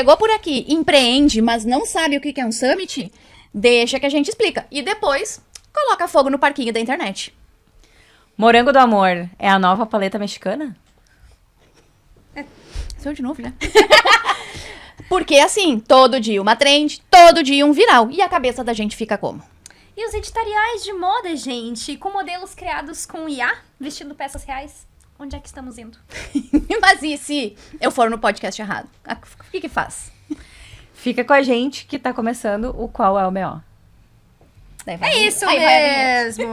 chegou por aqui, empreende, mas não sabe o que é um summit, deixa que a gente explica. E depois, coloca fogo no parquinho da internet. Morango do Amor é a nova paleta mexicana? Sou de novo, né? Porque assim, todo dia uma trend, todo dia um viral. E a cabeça da gente fica como? E os editoriais de moda, gente, com modelos criados com IA, vestindo peças reais? Onde é que estamos indo? Mas e se eu for no podcast errado? O que faz? Fica com a gente que tá começando o Qual é o B.O. É isso mesmo!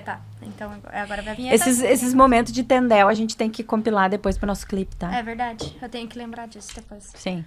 Tá. Então agora vai a vinheta. Esses momentos de Tendel a gente tem que compilar depois pro nosso clipe, tá? É verdade. Eu tenho que lembrar disso depois. Sim.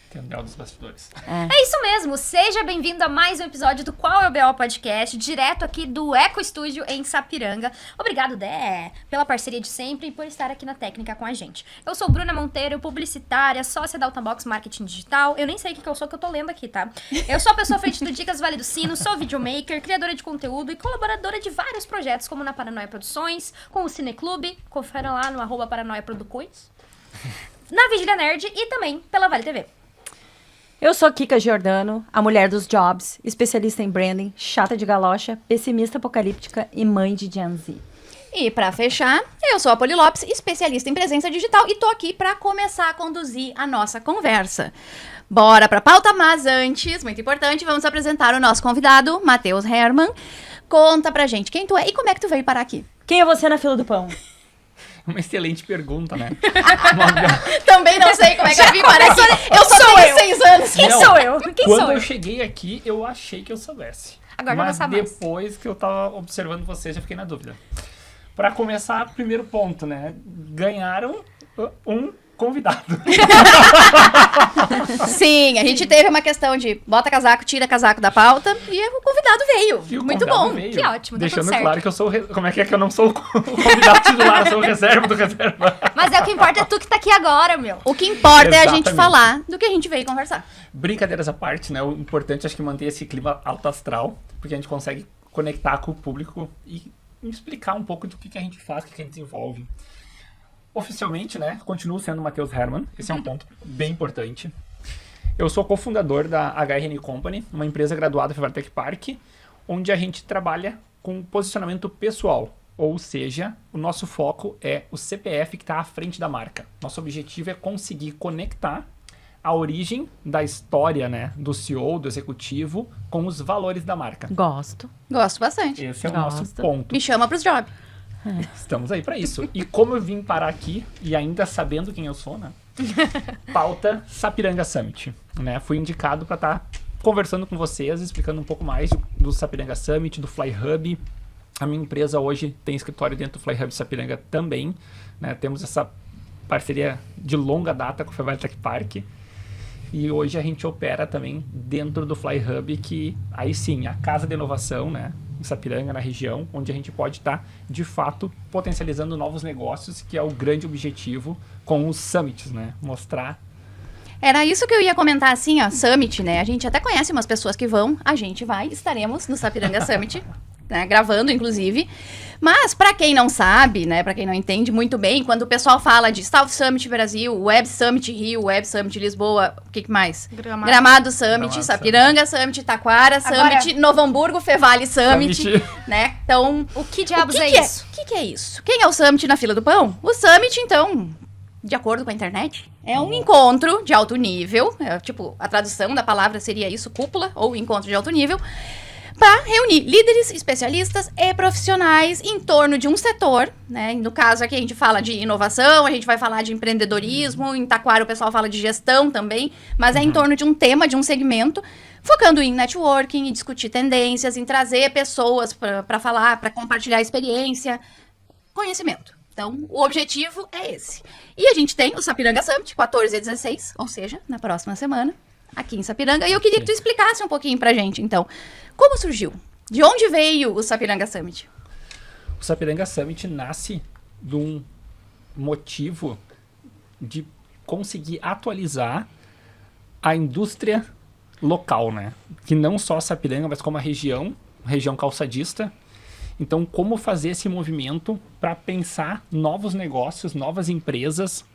Tendel dos bastidores. É isso mesmo. Seja bem-vindo a mais um episódio do Qual é o B.O. Podcast, direto aqui do Eco Estúdio em Sapiranga. Obrigado, Dé, pela parceria de sempre e por estar aqui na técnica com a gente. Eu sou Bruna Monteiro, publicitária, sócia da Altabox Marketing Digital. Eu nem sei o que eu sou, que eu tô lendo aqui, tá? Eu sou a pessoa à frente do Dicas Vale do Sino, sou videomaker, criadora de conteúdo e colaboradora de vários projetos, como na Paranoia Produções, com o Cineclube, confiram lá no @paranoiaproducoins, na Vigília Nerd e também pela Vale TV. Eu sou Kika Giordano, a mulher dos jobs, especialista em branding, chata de galocha, pessimista apocalíptica e mãe de Gen Z. E pra fechar, eu sou a Poli Lopes, especialista em presença digital e tô aqui pra começar a conduzir a nossa conversa. Bora pra pauta, mas antes, muito importante, vamos apresentar o nosso convidado, Matheus Herman. Conta pra gente quem tu é e como é que tu veio parar aqui. Quem é você na fila do pão? Uma excelente pergunta, né? Também não sei como é que eu vim parar aqui. Eu só tenho 6 anos. Quem Não, sou eu? Quem Quando sou eu eu? cheguei aqui, eu achei que eu soubesse. Agora já Mas não sabe mais. depois que eu tava observando vocês, já fiquei na dúvida. Pra começar, primeiro ponto, né? Ganharam um convidado. Sim, a gente teve uma questão de bota casaco, tira casaco da pauta e o convidado veio. E o Muito convidado bom. veio, Que ótimo, deu deixando tudo certo. claro que eu sou como é que eu não sou o convidado titular, eu sou o reserva do reserva. Mas o que importa é tu que tá aqui agora, meu. O que importa é a gente Exatamente. falar do que a gente veio conversar. Brincadeiras à parte, né? O importante acho que manter esse clima alto astral, porque a gente consegue conectar com o público e explicar um pouco do que a gente faz, o que a gente desenvolve. Oficialmente, né? Continuo sendo o Matheus Herman. Esse é um ponto bem importante. Eu sou cofundador da HRN Company, uma empresa graduada pela Tech Park, onde a gente trabalha com posicionamento pessoal. Ou seja, o nosso foco é o CPF que está à frente da marca. Nosso objetivo é conseguir conectar a origem da história, né, do CEO, do executivo, com os valores da marca. Gosto. Gosto bastante. Esse é o nosso Gosto. ponto. Me chama pros jobs. Estamos aí para isso. E como eu vim parar aqui, e ainda sabendo quem eu sou, né? Pauta Sapiranga Summit, né? Fui indicado para estar conversando com vocês, explicando um pouco mais do Sapiranga Summit, do Fly Hub. A minha empresa hoje tem escritório dentro do Fly Hub Sapiranga também, né? Temos essa parceria de longa data com o Fevale Tech Park. E hoje a gente opera também dentro do Fly Hub, que aí sim, a casa de inovação, né? Em Sapiranga, na região, onde a gente pode estar, de fato, potencializando novos negócios, que é o grande objetivo com os summits, né? Mostrar. Era isso que eu ia comentar assim, ó, Summit, né? A gente até conhece umas pessoas que vão, a gente vai, estaremos no Sapiranga Summit, né? Gravando, inclusive. Mas, pra quem não sabe, né? Pra quem não entende muito bem, quando o pessoal fala de South Summit Brasil, Web Summit Rio, Web Summit Lisboa, o que mais? Gramado Summit, Gramado Sapiranga Summit, Taquara Agora- Summit, Novo Hamburgo, Fevale Summit, né? Então, O que diabos o que é que isso? O que é isso? Quem é o Summit na fila do pão? O Summit, então, de acordo com a internet, é um encontro de alto nível. Tipo, a tradução da palavra seria isso, cúpula, ou encontro de alto nível, para reunir líderes, especialistas e profissionais em torno de um setor, né? No caso aqui a gente fala de inovação, a gente vai falar de empreendedorismo, em Taquara o pessoal fala de gestão também, mas é em torno de um tema, de um segmento, focando em networking, em discutir tendências, em trazer pessoas para falar, para compartilhar experiência, conhecimento. Então, o objetivo é esse. E a gente tem o Sapiranga Summit, 14 e 16, ou seja, na próxima semana, aqui em Sapiranga. E eu queria que tu explicasse um pouquinho pra gente, então, como surgiu? De onde veio o Sapiranga Summit? O Sapiranga Summit nasce de um motivo de conseguir atualizar a indústria local, né? Que não só Sapiranga, mas como a região calçadista. Então, como fazer esse movimento para pensar novos negócios, novas empresas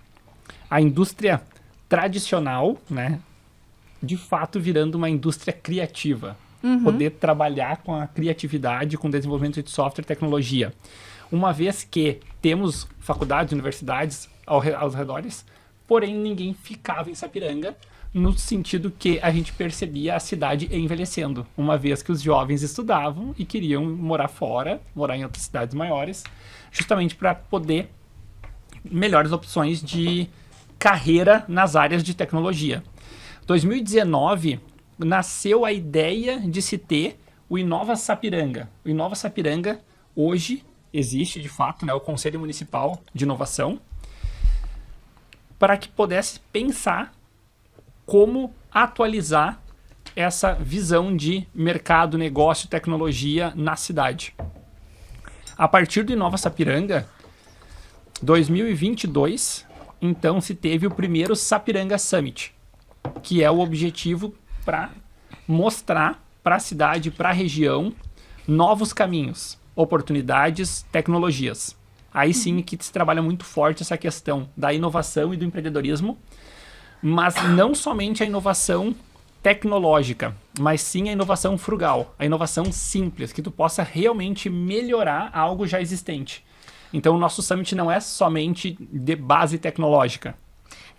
a indústria tradicional, né, de fato virando uma indústria criativa. Poder trabalhar com a criatividade, com o desenvolvimento de software e tecnologia. Uma vez que temos faculdades, universidades aos redores, porém ninguém ficava em Sapiranga, no sentido que a gente percebia a cidade envelhecendo, uma vez que os jovens estudavam e queriam morar fora, morar em outras cidades maiores, justamente para poder melhores opções de carreira nas áreas de tecnologia. 2019 nasceu a ideia de se ter o Inova Sapiranga. O Inova Sapiranga hoje existe, de fato, né, o Conselho Municipal de Inovação, para que pudesse pensar como atualizar essa visão de mercado, negócio, tecnologia na cidade. A partir do Inova Sapiranga, 2022, então se teve o primeiro Sapiranga Summit, que é o objetivo para mostrar para a cidade, para a região, novos caminhos, oportunidades, tecnologias. Aí sim que se trabalha muito forte essa questão da inovação e do empreendedorismo, mas não somente a inovação tecnológica, mas sim a inovação frugal, a inovação simples, que tu possa realmente melhorar algo já existente. Então o nosso summit não é somente de base tecnológica.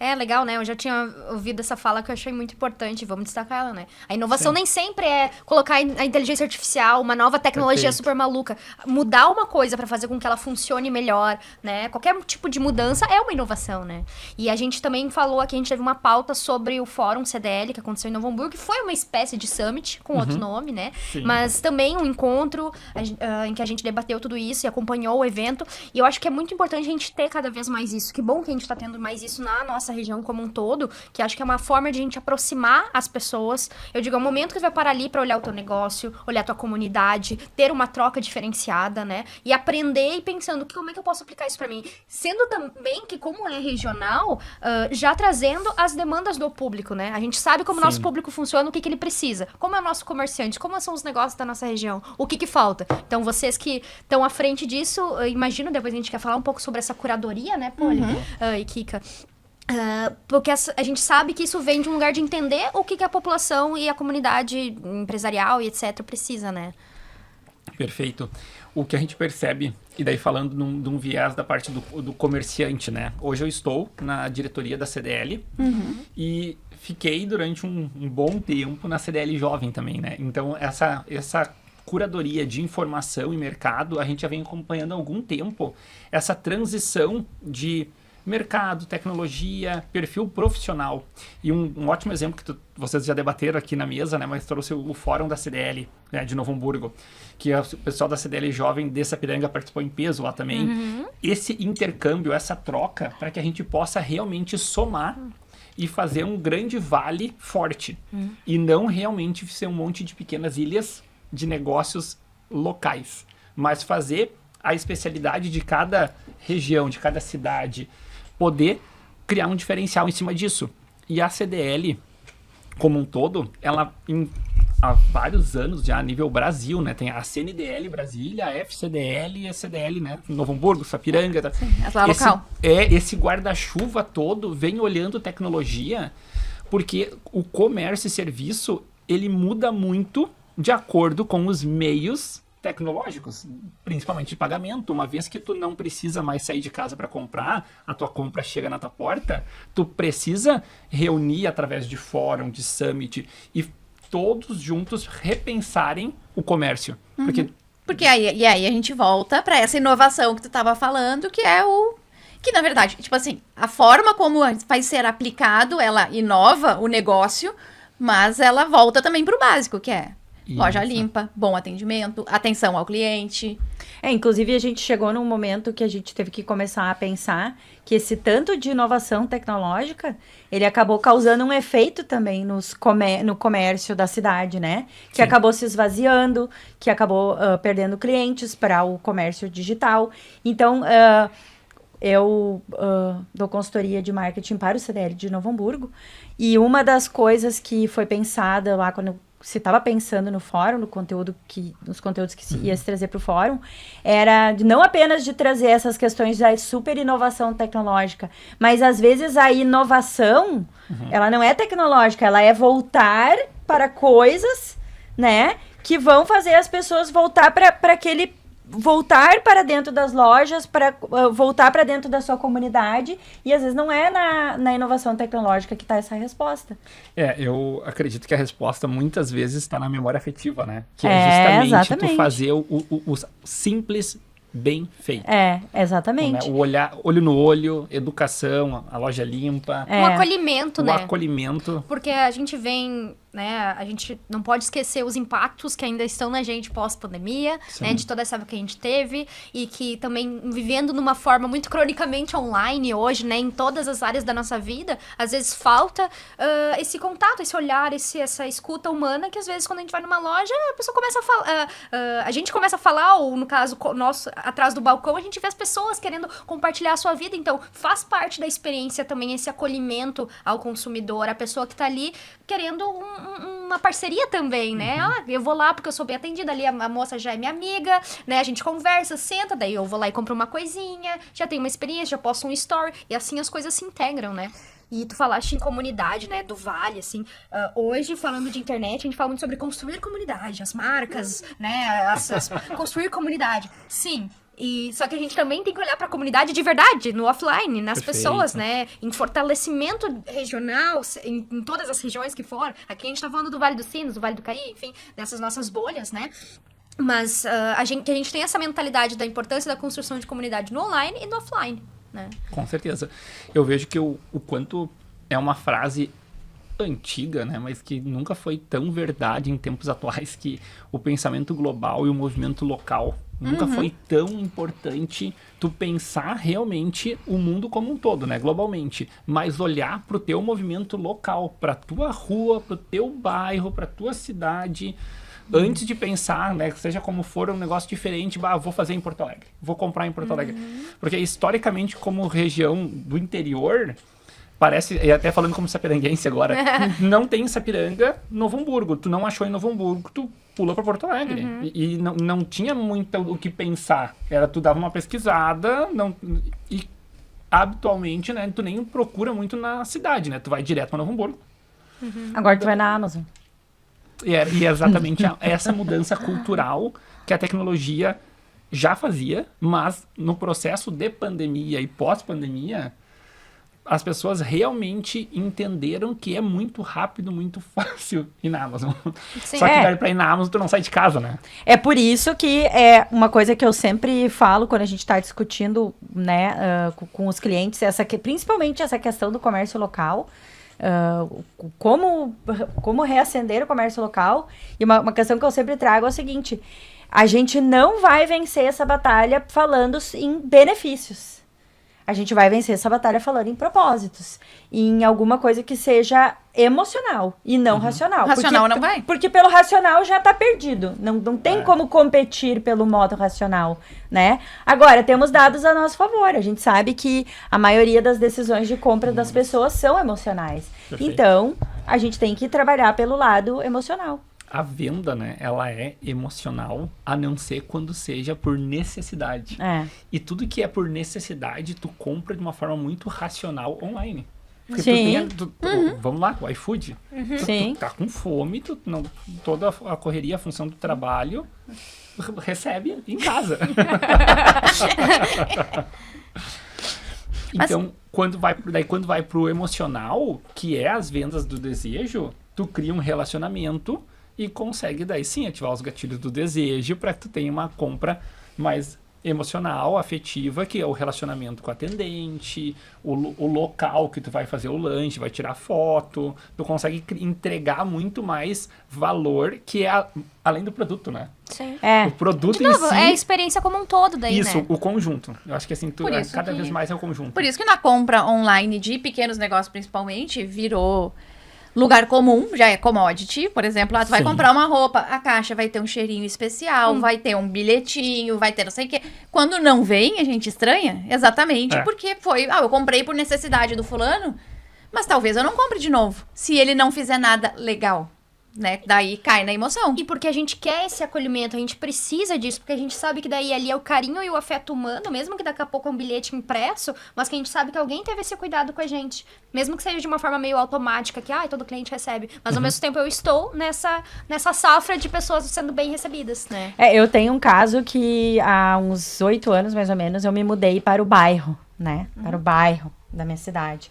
É legal, né? Eu já tinha ouvido essa fala que eu achei muito importante. Vamos destacar ela, né? A inovação nem sempre é colocar a inteligência artificial, uma nova tecnologia Perfeito. super maluca. Mudar uma coisa pra fazer com que ela funcione melhor, né? Qualquer tipo de mudança é uma inovação, né? E a gente também falou aqui, a gente teve uma pauta sobre o Fórum CDL, que aconteceu em Novo Hamburgo, que foi uma espécie de summit, com outro nome, né? Sim. Mas também um encontro em que a gente debateu tudo isso e acompanhou o evento. E eu acho que é muito importante a gente ter cada vez mais isso. Que bom que a gente tá tendo mais isso na nossa região como um todo, que acho que é uma forma de a gente aproximar as pessoas. Eu digo, é o momento que você vai parar ali pra olhar o teu negócio, olhar a tua comunidade, ter uma troca diferenciada, né? E aprender e pensando, como é que eu posso aplicar isso pra mim? Sendo também que, como é regional, já trazendo as demandas do público, né? A gente sabe como o nosso Sim. público funciona, o que ele precisa. Como é o nosso comerciante, como são os negócios da nossa região, o que falta. Então, vocês que estão à frente disso, imagino, depois a gente quer falar um pouco sobre essa curadoria, né, Polly e Kika? Porque a gente sabe que isso vem de um lugar de entender o que a população e a comunidade empresarial e etc. precisa, né? Perfeito. O que a gente percebe, e daí falando de um viés da parte do comerciante, né? Hoje eu estou na diretoria da CDL e fiquei durante um bom tempo na CDL Jovem também, né? Então, essa curadoria de informação e mercado, a gente já vem acompanhando há algum tempo essa transição de mercado, tecnologia, perfil profissional. E um ótimo exemplo que vocês já debateram aqui na mesa, né, mas trouxe o fórum da CDL, né, de Novo Hamburgo, que o pessoal da CDL Jovem de Sapiranga participou em peso lá também. Esse intercâmbio, essa troca, para que a gente possa realmente somar e fazer um grande vale forte. E não realmente ser um monte de pequenas ilhas de negócios locais, mas fazer a especialidade de cada região, de cada cidade, poder criar um diferencial em cima disso. E a CDL, como um todo, ela há vários anos já a nível Brasil, né? Tem a CNDL Brasília, a FCDL e a CDL, né? Novo Hamburgo, Sapiranga. Sim, essa local. Esse guarda-chuva todo vem olhando tecnologia, porque o comércio e serviço, ele muda muito de acordo com os meios tecnológicos, principalmente de pagamento. Uma vez que tu não precisa mais sair de casa para comprar, a tua compra chega na tua porta, tu precisa reunir através de fórum, de summit, e todos juntos repensarem o comércio. Porque aí a gente volta para essa inovação que tu estava falando, que é que, na verdade, tipo assim, a forma como vai ser aplicado, ela inova o negócio, mas ela volta também para o básico, que é loja limpa, bom atendimento, atenção ao cliente. Inclusive a gente chegou num momento que a gente teve que começar a pensar que esse tanto de inovação tecnológica, ele acabou causando um efeito também no comércio da cidade, né? Que Sim. acabou se esvaziando, que acabou perdendo clientes para o comércio digital. Então, eu dou consultoria de marketing para o CDL de Novo Hamburgo, e uma das coisas que foi pensada lá quando se estava pensando no fórum, nos conteúdos que se ia se trazer para o fórum, era não apenas de trazer essas questões da super inovação tecnológica, mas às vezes a inovação, ela não é tecnológica, ela é voltar para coisas, né, que vão fazer as pessoas voltar para dentro das lojas, para voltar para dentro da sua comunidade, e às vezes não é na inovação tecnológica que está essa resposta. Eu acredito que a resposta muitas vezes está na memória afetiva, né? Que é justamente exatamente. tu fazer o simples bem feito. Exatamente. Né? O olho no olho, educação, a loja limpa. O acolhimento, né? O acolhimento. Porque a gente vem, né, a gente não pode esquecer os impactos que ainda estão na gente pós-pandemia, né, de toda essa época que a gente teve, e que também vivendo numa forma muito cronicamente online hoje, né, em todas as áreas da nossa vida, às vezes falta esse contato, esse olhar, essa escuta humana, que às vezes quando a gente vai numa loja, a pessoa começa a falar, a gente começa a falar, ou no caso nosso, atrás do balcão, a gente vê as pessoas querendo compartilhar a sua vida, então faz parte da experiência também esse acolhimento ao consumidor, a pessoa que tá ali querendo uma parceria também, né? Eu vou lá porque eu sou bem atendida ali, a moça já é minha amiga, né? A gente conversa, senta, daí eu vou lá e compro uma coisinha, já tenho uma experiência, já posto um story, e assim as coisas se integram, né? E tu falaste em comunidade, né, do Vale, assim, hoje, falando de internet, a gente fala muito sobre construir comunidade, as marcas, né, construir comunidade, sim. Só que a gente também tem que olhar para a comunidade de verdade, no offline, nas pessoas, né? Em fortalecimento regional, em todas as regiões que for. Aqui a gente tá falando do Vale dos Sinos, do Vale do Cari, enfim, dessas nossas bolhas, né? Mas a gente tem essa mentalidade da importância da construção de comunidade no online e no offline, né? Com certeza. Eu vejo que o quanto é uma frase antiga, né, mas que nunca foi tão verdade em tempos atuais, que o pensamento global e o movimento local nunca foi tão importante tu pensar realmente o mundo como um todo, né, globalmente, mas olhar pro teu movimento local, pra tua rua, pro teu bairro, pra tua cidade, antes de pensar, né, seja como for um negócio diferente, vou fazer em Porto Alegre, vou comprar em Porto Alegre. Porque historicamente, como região do interior, parece, e até falando como sapiranguense agora, não tem em Sapiranga, Novo Hamburgo. Tu não achou em Novo Hamburgo, tu pula pra Porto Alegre. E não tinha muito o que pensar. Tu dava uma pesquisada, e habitualmente, né, tu nem procura muito na cidade, né? Tu vai direto pra Novo Hamburgo. Agora tu vai na Amazon. E é exatamente essa mudança cultural que a tecnologia já fazia, mas no processo de pandemia e pós-pandemia, as pessoas realmente entenderam que é muito rápido, muito fácil ir na Amazon. Sim. Só que pra ir na Amazon, tu não sai de casa, né? É por isso que é uma coisa que eu sempre falo quando a gente está discutindo, né, com os clientes, principalmente essa questão do comércio local, como reacender o comércio local. E uma questão que eu sempre trago é o seguinte: a gente não vai vencer essa batalha falando em benefícios. A gente vai vencer essa batalha falando em propósitos. Em alguma coisa que seja emocional e não racional. Racional não vai. Porque pelo racional já tá perdido. Não tem como competir pelo modo racional, né? Agora, temos dados a nosso favor. A gente sabe que a maioria das decisões de compra das pessoas são emocionais. Perfeito. Então, a gente tem que trabalhar pelo lado emocional. A venda, né, ela é emocional, a não ser quando seja por necessidade. E tudo que é por necessidade, tu compra de uma forma muito racional online. Porque Sim. Vamos lá, o iFood. Sim. Tu tá com fome, toda a correria, a função do trabalho, recebe em casa. Então, quando vai pro emocional, que é as vendas do desejo, tu cria um relacionamento e consegue daí sim ativar os gatilhos do desejo para que tu tenha uma compra mais emocional, afetiva, que é o relacionamento com o atendente, o local que tu vai fazer o lanche, vai tirar foto, tu consegue entregar muito mais valor, que é além do produto, né? Sim. O produto De novo, em si, é a experiência como um todo daí, isso, né? o conjunto. Eu acho que assim, cada vez mais é o conjunto. Por isso que na compra online de pequenos negócios, principalmente, virou lugar comum, já é commodity. Por exemplo, tu vai comprar uma roupa, a caixa vai ter um cheirinho especial, vai ter um bilhetinho, vai ter não sei o quê. Quando não vem, a gente estranha, exatamente, porque eu comprei por necessidade do fulano, mas talvez eu não compre de novo, se ele não fizer nada legal. né? Daí cai na emoção. E porque a gente quer esse acolhimento, a gente precisa disso, porque a gente sabe que daí ali é o carinho e o afeto humano, mesmo que daqui a pouco é um bilhete impresso, mas que a gente sabe que alguém teve esse cuidado com a gente. Mesmo que seja de uma forma meio automática, que todo cliente recebe. Mas ao mesmo tempo eu estou nessa safra de pessoas sendo bem recebidas, né? Eu tenho um caso que há uns 8 anos, mais ou menos, eu me mudei para o bairro, né? Para o bairro da minha cidade.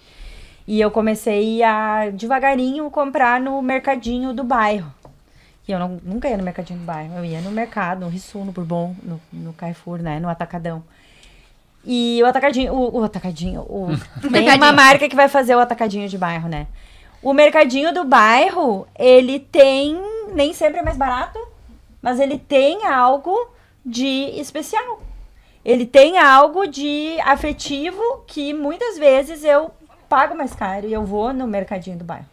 E eu comecei a, devagarinho, comprar no mercadinho do bairro. E eu nunca ia no mercadinho do bairro. Eu ia no mercado, no Rissul, no Bourbon, no Carrefour, né? No Atacadão. E o Atacadinho... Tem uma marca que vai fazer o Atacadinho de bairro, né? O mercadinho do bairro, ele tem... Nem sempre é mais barato, mas ele tem algo de especial. Ele tem algo de afetivo que muitas vezes eu pago mais caro e eu vou no mercadinho do bairro.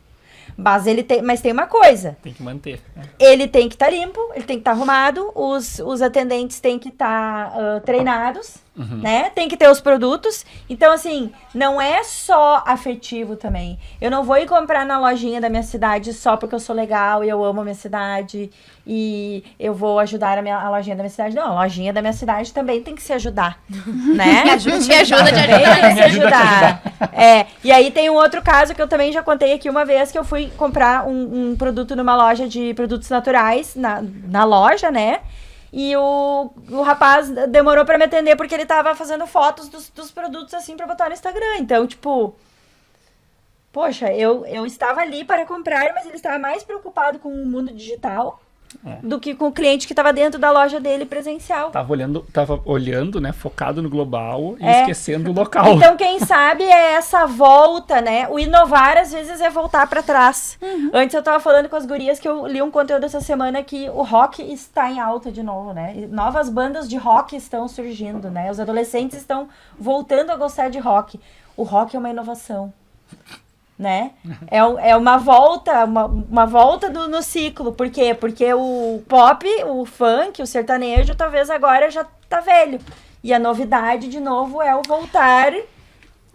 Mas tem uma coisa. Tem que manter. Né? Ele tem que estar limpo, ele tem que estar arrumado, os atendentes têm que estar treinados, né? Tem que ter os produtos. Então, assim, não é só afetivo também. Eu não vou ir comprar na lojinha da minha cidade só porque eu sou legal e eu amo a minha cidade e eu vou ajudar a lojinha da minha cidade. Não, a lojinha da minha cidade também tem que se ajudar, né? Me ajuda de ajudar. Tem que se ajudar. E aí tem um outro caso que eu também já contei aqui uma vez, que eu fui comprar um produto numa loja de produtos naturais, na loja, né? E o rapaz demorou pra me atender porque ele tava fazendo fotos dos produtos assim pra botar no Instagram. Então, tipo... Poxa, eu estava ali para comprar, mas ele estava mais preocupado com o mundo digital do que com o cliente que estava dentro da loja dele presencial. Tava olhando, né, focado no global e esquecendo o local. Então, quem sabe é essa volta, né? O inovar, às vezes, é voltar para trás. Antes eu tava falando com as gurias que eu li um conteúdo essa semana que o rock está em alta de novo, né? E novas bandas de rock estão surgindo, né? Os adolescentes estão voltando a gostar de rock. O rock é uma inovação, né? É uma volta, uma volta no ciclo. Por quê? Porque o pop, o funk, o sertanejo, talvez agora já tá velho. E a novidade, de novo, é o voltar.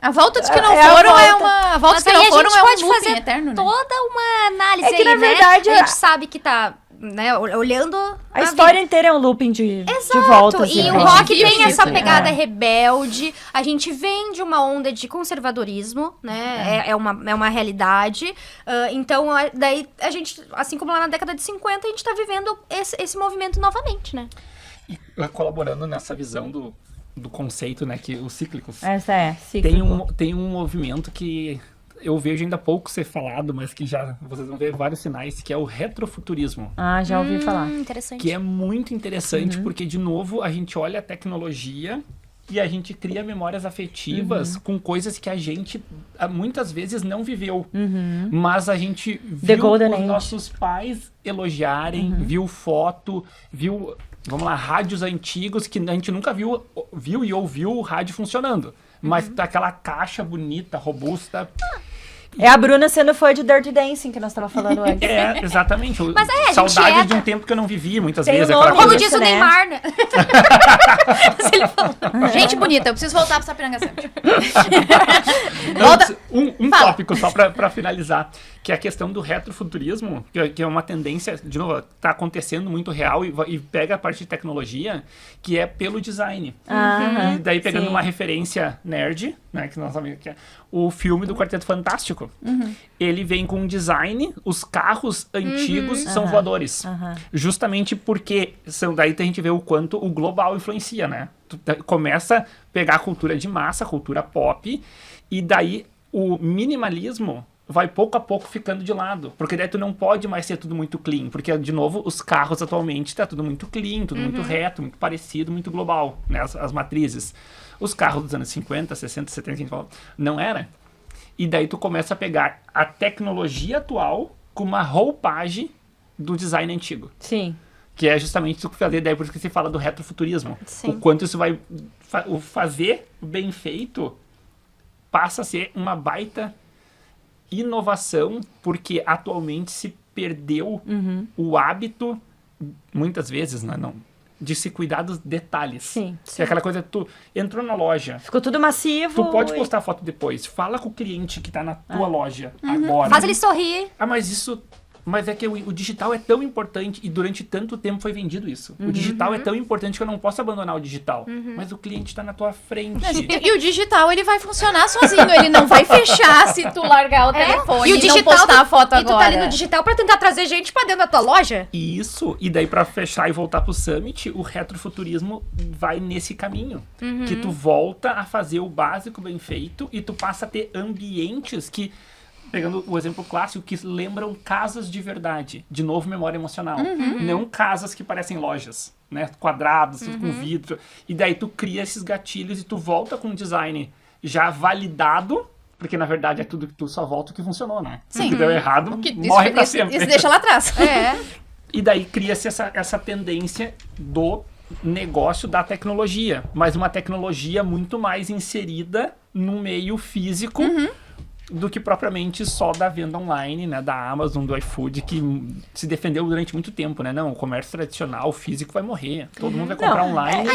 A volta dos que não foram é uma... A volta dos Mas que não aí a foram gente é um pode looping fazer eterno, né? toda uma análise É que, aí, na verdade, né? A gente sabe que tá, né, olhando A história inteira é um looping de voltas. E né? o rock vive tem essa isso, né? pegada rebelde. A gente vem de uma onda de conservadorismo, né? É uma realidade. Então, daí a gente, assim como lá na década de 50, a gente tá vivendo esse movimento novamente, né? E colaborando nessa visão do conceito, né, que os cíclicos... Essa é, cíclico. Tem um movimento que eu vejo ainda pouco ser falado, mas que já vocês vão ver vários sinais, que é o retrofuturismo. Ah, já ouvi falar. Interessante. Que é muito interessante, porque, de novo, a gente olha a tecnologia e a gente cria memórias afetivas com coisas que a gente muitas vezes não viveu. Mas a gente viu os nossos pais elogiarem, viu foto, viu, vamos lá, rádios antigos que a gente nunca viu e ouviu o rádio funcionando. Mas tá aquela caixa bonita, robusta. É a Bruna sendo fã de Dirty Dancing, que nós estávamos falando antes. Exatamente. Mas a gente saudade de um tempo que eu não vivi, muitas Tem vezes. o nome Como disso, diz o né? Neymar, né? Se ele falou. Gente bonita, eu preciso voltar pro Sapiranga Center. Antes, um tópico só pra finalizar, que é a questão do retrofuturismo, que é uma tendência, de novo, tá acontecendo muito real e pega a parte de tecnologia, que é pelo design. E daí pegando uma referência nerd, né, que nós sabemos que é o filme do Quarteto Fantástico. Ele vem com um design, os carros antigos são voadores. Justamente porque daí a gente vê o quanto o global influencia, né? Tu começa a pegar a cultura de massa, a cultura pop, e daí o minimalismo vai pouco a pouco ficando de lado. Porque daí tu não pode mais ser tudo muito clean. Porque, de novo, os carros atualmente tá tudo muito clean, tudo muito reto, muito parecido, muito global, né? As matrizes. Os carros dos anos 50, 60, 70, a gente fala, não era. E daí tu começa a pegar a tecnologia atual com uma roupagem do design antigo. Sim. Que é justamente o que fazer, daí por isso que se fala do retrofuturismo. Sim. O quanto isso vai... O fazer bem feito passa a ser uma baita inovação, porque atualmente se perdeu o hábito, muitas vezes, não, de se cuidar dos detalhes. Sim. É aquela coisa, tu entrou na loja, Ficou tudo massivo. tu pode postar foto depois, fala com o cliente que tá na tua loja agora. Faz ele sorrir. Ah, mas isso Mas é que o digital é tão importante e durante tanto tempo foi vendido isso. O digital é tão importante que eu não posso abandonar o digital. Mas o cliente tá na tua frente. E o digital, ele vai funcionar sozinho. Ele não vai fechar se tu largar o telefone e não postar a foto agora. E tu tá ali no digital pra tentar trazer gente pra dentro da tua loja? Isso. E daí pra fechar e voltar pro Summit, o retrofuturismo vai nesse caminho. Que tu volta a fazer o básico bem feito e tu passa a ter ambientes que... Pegando o exemplo clássico, que lembram casas de verdade. De novo, memória emocional. Não casas que parecem lojas, né? Quadrados, com vidro. E daí tu cria esses gatilhos e tu volta com um design já validado, porque na verdade é tudo que tu só volta o que funcionou, né? Sim. O que deu errado, morre pra sempre. Isso deixa lá atrás. E daí cria-se essa tendência do negócio da tecnologia. Mas uma tecnologia muito mais inserida no meio físico, do que propriamente só da venda online, né, da Amazon, do iFood, que se defendeu durante muito tempo, né? Não, o comércio tradicional, o físico vai morrer. Todo mundo vai comprar online.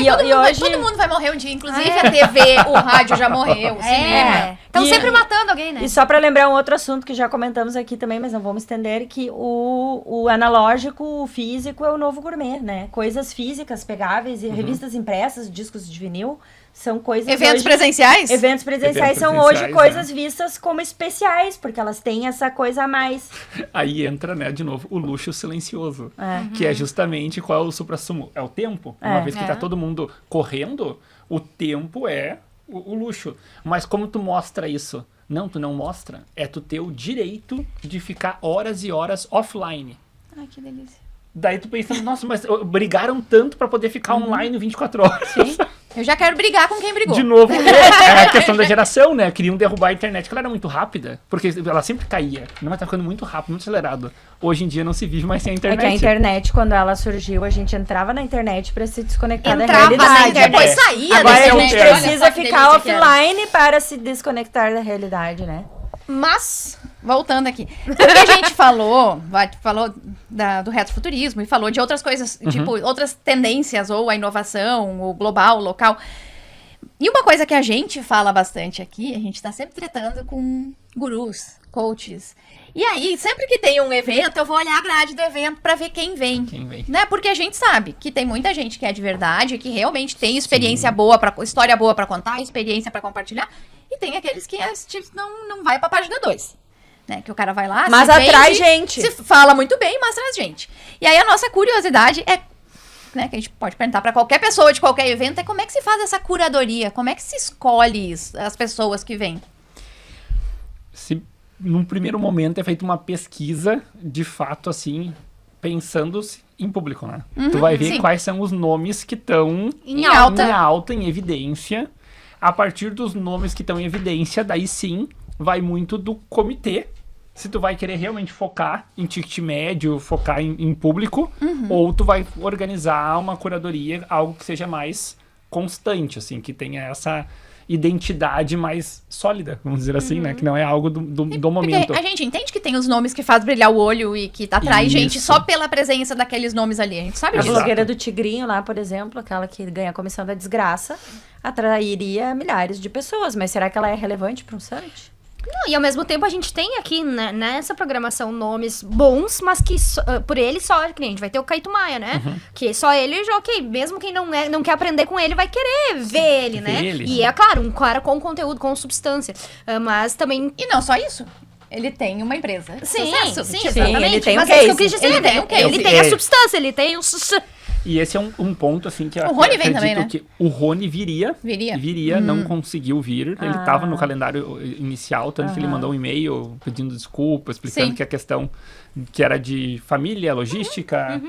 Todo mundo vai morrer um dia, inclusive a TV, o rádio já morreu, o cinema. Estão sempre matando alguém, né? E só pra lembrar um outro assunto que já comentamos aqui também, mas não vamos estender, que o analógico, o físico é o novo gourmet, né? Coisas físicas, pegáveis, e revistas impressas, discos de vinil, são coisas... Eventos presenciais? Eventos presenciais são hoje coisas vistas como especiais, porque elas têm essa coisa a mais. Aí entra, né, de novo, o luxo silencioso, que é justamente qual é o suprassumo? É o tempo. Uma vez que tá todo mundo correndo, o tempo é o luxo. Mas como tu mostra isso? Não, tu não mostra. É tu ter o direito de ficar horas e horas offline. Ai, que delícia. Daí tu pensa, nossa, mas brigaram tanto pra poder ficar online 24 horas. Sim. Eu já quero brigar com quem brigou. De novo, é a questão da geração, né? Queriam derrubar a internet, que ela era muito rápida, porque ela sempre caía. Não, mas tá ficando muito rápido, muito acelerado. Hoje em dia não se vive mais sem a internet. É que a internet, quando ela surgiu, a gente entrava na internet pra se desconectar da Entrava realidade. na internet, depois saía Agora da a internet. gente Olha precisa só que ficar delícia que era. offline para se desconectar da realidade, né? Mas, voltando aqui, o que a gente falou do retrofuturismo e falou de outras coisas, tipo, outras tendências, ou a inovação, o global, o local. E uma coisa que a gente fala bastante aqui, a gente tá sempre tratando com gurus, coaches. E aí, sempre que tem um evento, eu vou olhar a grade do evento pra ver quem vem. Né? Porque a gente sabe que tem muita gente que é de verdade, que realmente tem experiência boa, história boa pra contar, experiência pra compartilhar. E tem aqueles que não vai pra página 2. Né? Que o cara vai lá, mas atrai gente. Se fala muito bem, mas traz gente. E aí a nossa curiosidade é, né, que a gente pode perguntar pra qualquer pessoa de qualquer evento, é como é que se faz essa curadoria? Como é que se escolhe as pessoas que vêm? Num primeiro momento é feita uma pesquisa, de fato, assim, pensando em público, né? Tu vai ver quais são os nomes que estão em alta, em evidência. A partir dos nomes que estão em evidência, daí sim, vai muito do comitê. Se tu vai querer realmente focar em ticket médio, focar em público, ou tu vai organizar uma curadoria, algo que seja mais constante, assim, que tenha essa identidade mais sólida, vamos dizer assim, né? Que não é algo do momento. Porque a gente entende que tem os nomes que faz brilhar o olho e que atrai gente só pela presença daqueles nomes ali. A gente sabe disso. A blogueira do Tigrinho lá, por exemplo, aquela que ganha a comissão da desgraça, atrairia milhares de pessoas. Mas será que ela é relevante para um summit? Não, e ao mesmo tempo a gente tem aqui, né, nessa programação nomes bons, mas que por ele só, que nem a gente vai ter o Caíto Maia, né? Que só ele já, ok, mesmo quem não quer aprender com ele vai querer ver ele, né? E é claro, um cara com conteúdo, com substância, mas também... E não só isso. Ele tem uma empresa. Sim, sucesso. Exatamente. Ele tem mas um é isso case. que eu quis dizer, né? Ele tem a substância, ele tem o... E esse é um ponto, assim, que eu Rony vem também, né? que o Rony viria, não conseguiu vir. Ele estava no calendário inicial, tanto que ele mandou um e-mail pedindo desculpa, explicando que a questão que era de família, logística,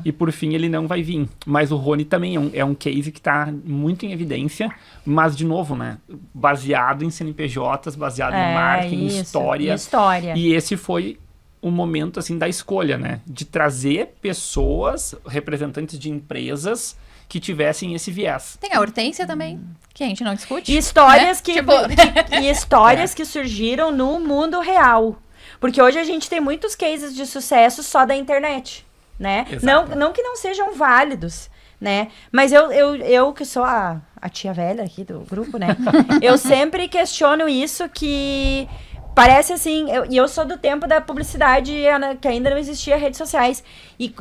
e por fim ele não vai vir. Mas o Rony também é um case que está muito em evidência, mas de novo, né, baseado em CNPJs, baseado em marketing, história. E esse foi o momento, assim, da escolha, né, de trazer pessoas, representantes de empresas que tivessem esse viés. Tem a Hortência também, que a gente não discute. E histórias, né? e histórias que surgiram no mundo real. Porque hoje a gente tem muitos cases de sucesso só da internet, né? Não que não sejam válidos, né? Mas eu que sou a tia velha aqui do grupo, né? Eu sempre questiono isso, que parece assim, eu sou do tempo da publicidade, que ainda não existia redes sociais. E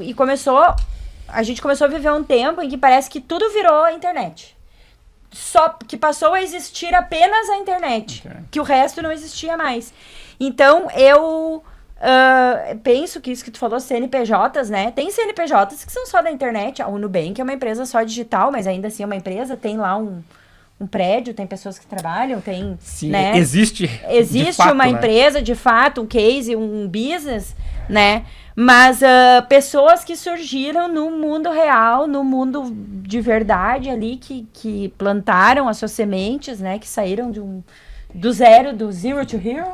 a gente começou a viver um tempo em que parece que tudo virou a internet. Só que passou a existir apenas a internet. Ok. Que o resto não existia mais. Então, eu penso que isso que tu falou, CNPJs, né? Tem CNPJs que são só da internet. O Nubank é uma empresa só digital, mas ainda assim é uma empresa. Tem lá um prédio, tem pessoas que trabalham, tem... Sim, né? existe de fato, uma né? empresa, de fato, um case, um business, né? Mas pessoas que surgiram no mundo real, no mundo de verdade ali, que plantaram as suas sementes, né? Que saíram do zero to hero,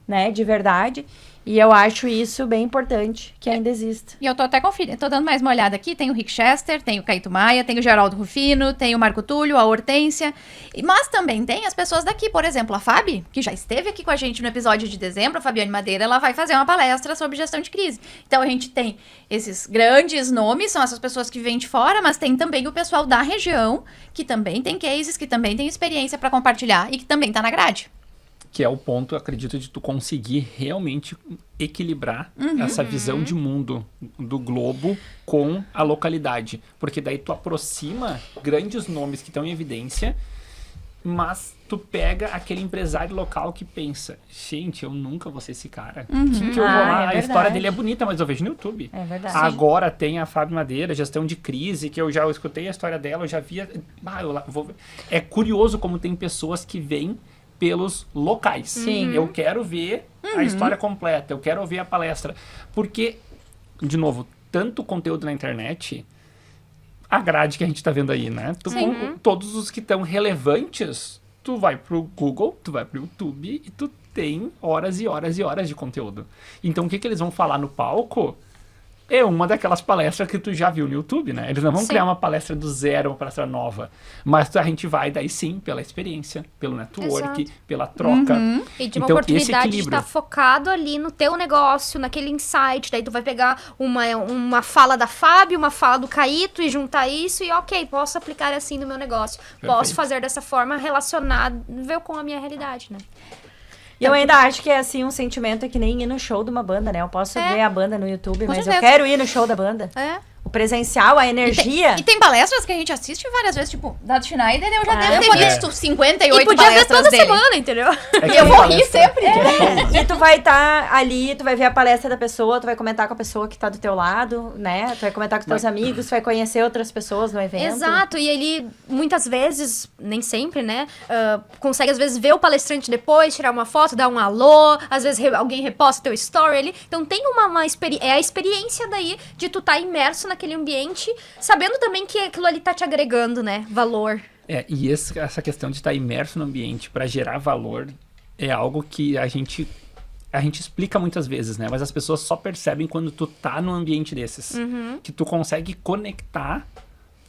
né? De verdade. E eu acho isso bem importante, que ainda exista. E eu tô até conferindo, tô dando mais uma olhada aqui, tem o Rick Chester, tem o Caíto Maia, tem o Geraldo Rufino, tem o Marco Túlio, a Hortência, mas também tem as pessoas daqui, por exemplo, a Fabi, que já esteve aqui com a gente no episódio de dezembro, a Fabiane Madeira, ela vai fazer uma palestra sobre gestão de crise. Então a gente tem esses grandes nomes, são essas pessoas que vêm de fora, mas tem também o pessoal da região, que também tem cases, que também tem experiência para compartilhar e que também tá na grade. Que é o ponto, eu acredito, de tu conseguir realmente equilibrar essa visão de mundo do globo com a localidade. Porque daí tu aproxima grandes nomes que estão em evidência, mas tu pega aquele empresário local que pensa, gente, eu nunca vou ser esse cara. Que eu vou lá, a história verdade. dele é bonita, mas eu vejo no YouTube. É verdade. Agora tem a Fábio Madeira, gestão de crise, que eu já escutei a história dela, eu já via... É curioso como tem pessoas que vêm pelos locais. Sim. Eu quero ver a história completa, eu quero ver a palestra. Porque, de novo, tanto conteúdo na internet, a grade que a gente tá vendo aí, né? Todos os que estão relevantes, tu vai pro Google, tu vai pro YouTube e tu tem horas e horas e horas de conteúdo. Então, o que eles vão falar no palco é uma daquelas palestras que tu já viu no YouTube, né? Eles não vão criar uma palestra do zero, uma palestra nova. Mas a gente vai daí sim pela experiência, pelo network, Exato. pela troca. E de uma Então, oportunidade esse de equilíbrio. estar focado ali no teu negócio, naquele insight. Daí tu vai pegar uma fala da Fábio, uma fala do Caíto e juntar isso e ok, posso aplicar assim no meu negócio. Posso Perfeito. fazer dessa forma relacionável com a minha realidade, né? E eu ainda acho que é assim, um sentimento é que nem ir no show de uma banda, né? Eu posso ver a banda no YouTube, mas certeza. eu quero ir no show da banda. É. O presencial, a energia. E tem palestras que a gente assiste várias vezes, tipo, da Schneider, eu já devo ter podia- visto 58 E podia ver palestras toda dele. semana, entendeu? É que E eu tem vou rir palestra sempre. que é show. E tu vai estar ali, tu vai ver a palestra da pessoa, tu vai comentar com a pessoa que tá do teu lado, né? Tu vai comentar com teus amigos, tu vai conhecer outras pessoas no evento. Exato, e ele muitas vezes, nem sempre, né, consegue às vezes ver o palestrante depois, tirar uma foto, dar um alô, às vezes alguém reposta teu story ali. Então tem é a experiência daí de tu estar imerso naquele ambiente, sabendo também que aquilo ali tá te agregando, né, valor. E essa questão de estar imerso no ambiente para gerar valor é algo que a gente explica muitas vezes, né? Mas as pessoas só percebem quando tu tá num ambiente desses. Que tu consegue conectar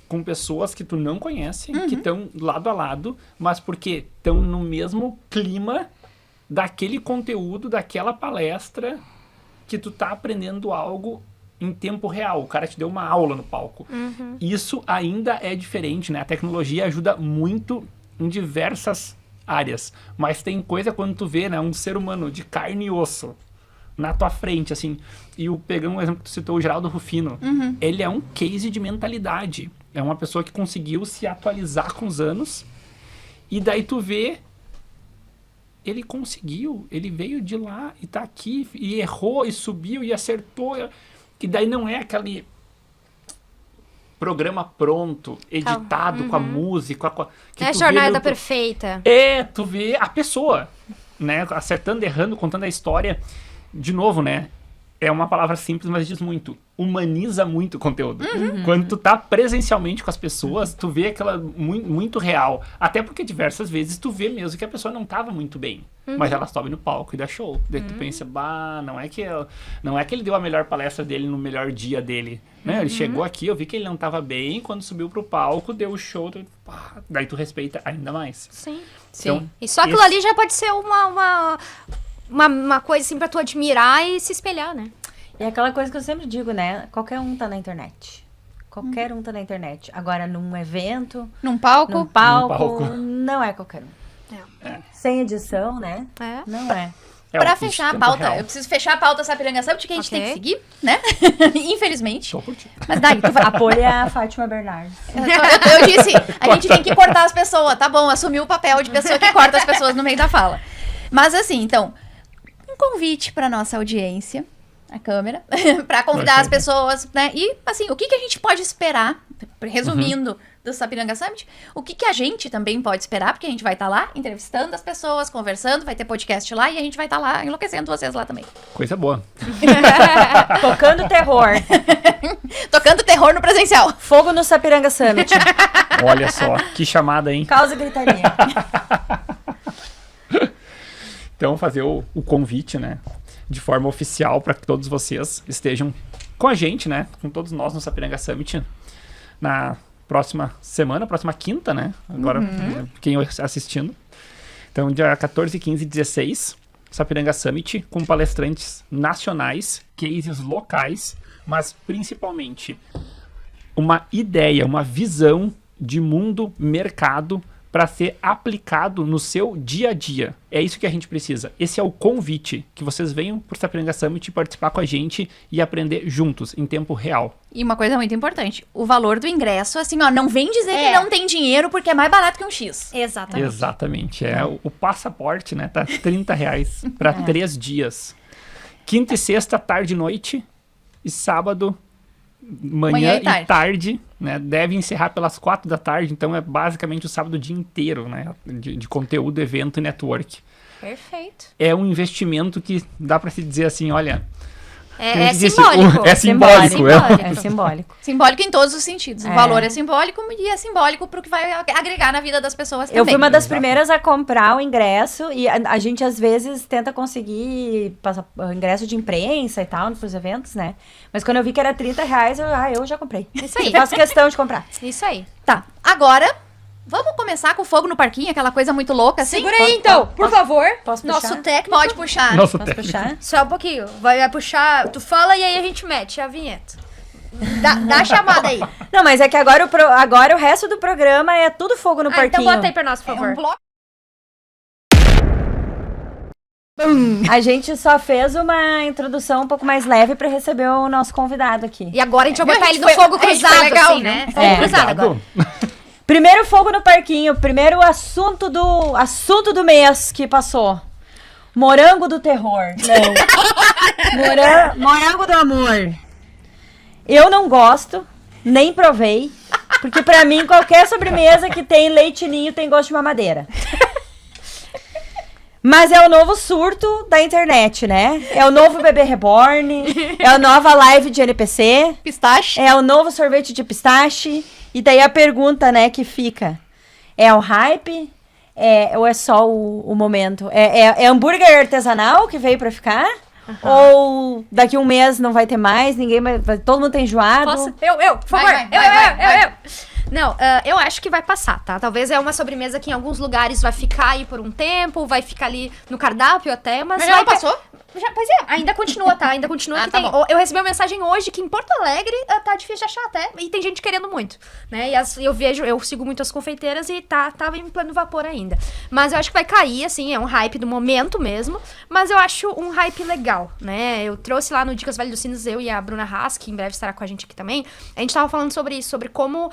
com pessoas que tu não conhece, que estão lado a lado, mas porque estão no mesmo clima daquele conteúdo, daquela palestra, que tu tá aprendendo algo em tempo real. O cara te deu uma aula no palco. Isso ainda é diferente, né? A tecnologia ajuda muito em diversas áreas. Mas tem coisa quando tu vê, né, um ser humano de carne e osso na tua frente, assim. E pegando um exemplo que tu citou, o Geraldo Rufino. Ele é um case de mentalidade. É uma pessoa que conseguiu se atualizar com os anos. E daí tu vê... Ele conseguiu. Ele veio de lá e tá aqui. E errou, e subiu, e acertou. E daí não é aquele programa pronto, editado, com a música. Que É a tu jornada vê perfeita. tu vê a pessoa, né? Acertando, errando, contando a história. De novo, né? É uma palavra simples, mas diz muito. Humaniza muito o conteúdo. Quando tu tá presencialmente com as pessoas, tu vê aquela muito real. Até porque diversas vezes tu vê mesmo que a pessoa não tava muito bem. Mas ela sobe no palco e dá show. Daí tu pensa, não é que ele deu a melhor palestra dele no melhor dia dele. Né? Ele chegou aqui, eu vi que ele não tava bem. Quando subiu pro palco, deu o show. Daí tu respeita ainda mais. Sim. Então, E só aquilo ali já pode ser uma coisa assim pra tu admirar e se espelhar, né? E é aquela coisa que eu sempre digo, né? Qualquer um tá na internet. Qualquer um tá na internet. Agora, num evento, Num palco. num palco, palco. não é qualquer um. Sem edição, né? É. Não é. Pra o pitch fechar a tempo pauta, real. eu preciso fechar a pauta Sapiranga Summit, que a gente Ok. tem que seguir, né? Infelizmente. Tô curtindo. Mas daí, tu vai... Apoia a Fátima Bernardes. Eu disse, a gente tem que cortar as pessoas, tá bom? Assumir o papel de pessoa que corta as pessoas no meio da fala. Mas assim, então, um convite pra nossa audiência, a câmera, pra convidar as pessoas, né? E assim, o que a gente pode esperar, resumindo, do Sapiranga Summit, o que a gente também pode esperar, porque a gente vai estar lá entrevistando as pessoas, conversando, vai ter podcast lá e a gente vai estar lá enlouquecendo vocês lá também. Coisa boa. Tocando terror. Tocando terror no presencial. Fogo no Sapiranga Summit. Olha só, que chamada, hein? Causa gritaria. Então, fazer o convite, né? De forma oficial para que todos vocês estejam com a gente, né? Com todos nós no Sapiranga Summit na próxima semana, próxima quinta, né? Agora, quem assistindo. Então, dia 14, 15 e 16, Sapiranga Summit, com palestrantes nacionais, cases locais, mas principalmente uma ideia, uma visão de mundo, mercado, para ser aplicado no seu dia a dia. É isso que a gente precisa. Esse é o convite, que vocês venham para o Sapiranga Summit participar com a gente e aprender juntos, em tempo real. E uma coisa muito importante, o valor do ingresso, assim, ó, não vem dizer que É. não tem dinheiro porque é mais barato que um X. Exatamente. Exatamente. É o passaporte, né? Tá R$30 para 3 dias. Quinta e sexta, tarde e noite. E sábado, manhã e tarde, né? Deve encerrar pelas 4 da tarde, então é basicamente o sábado o dia inteiro, né? De conteúdo, evento e network. Perfeito. É um investimento que dá para se dizer assim, olha... É como eu disse, simbólico. É simbólico. É simbólico. Simbólico em todos os sentidos. O É. valor é simbólico e é simbólico pro que vai agregar na vida das pessoas também. Eu fui uma das Exato. primeiras a comprar o ingresso e a gente às vezes tenta conseguir ingresso de imprensa e tal pros eventos, né? Mas quando eu vi que era R$30, eu já comprei. Isso aí. Eu faço questão de comprar. Isso aí. Tá, agora, vamos começar com o fogo no parquinho, aquela coisa muito louca, assim? Segura aí, então, por favor. Posso Nosso puxar? técnico. Pode puxar. Nosso Posso técnico. puxar? Só um pouquinho. Vai puxar, tu fala e aí a gente mete a vinheta. Dá a chamada aí. Não, mas é que agora o resto do programa é tudo fogo no Então parquinho. bota aí pra nós, por É favor. um bloco. A gente só fez uma introdução um pouco mais leve pra receber o nosso convidado aqui. E agora a gente vai botar A ele gente no foi- fogo a gente cruzado, foi legal, assim, né? viu? Fogo cruzado agora. Obrigado. Primeiro fogo no parquinho, primeiro assunto do mês que passou. Morango do terror. Não. Morango do amor. Eu não gosto, nem provei, porque pra mim qualquer sobremesa que tem leite ninho tem gosto de mamadeira. Mas é o novo surto da internet, né? É o novo bebê reborn, é a nova live de NPC, Pistache. é o novo sorvete de pistache. E daí a pergunta, né, que fica: é o hype? Ou é só o momento? É hambúrguer artesanal que veio pra ficar? Ou daqui um mês não vai ter mais, ninguém vai, todo mundo tá enjoado? Posso? Eu, por favor. Vai. Eu. Não, eu acho que vai passar, tá? Talvez é uma sobremesa que em alguns lugares vai ficar aí por um tempo, vai ficar ali no cardápio até, mas Mas já vai não passou? Pois é, ainda continua, tá? Ainda continua que tá tem. bom. Eu recebi uma mensagem hoje que em Porto Alegre tá difícil de achar até, e tem gente querendo muito, né? E eu sigo muito as confeiteiras e tá em pleno vapor ainda. Mas eu acho que vai cair, assim, é um hype do momento mesmo, mas eu acho um hype legal, né? Eu trouxe lá no Dicas Vale dos Sinos, eu e a Bruna Haas, que em breve estará com a gente aqui também, a gente tava falando sobre isso, sobre como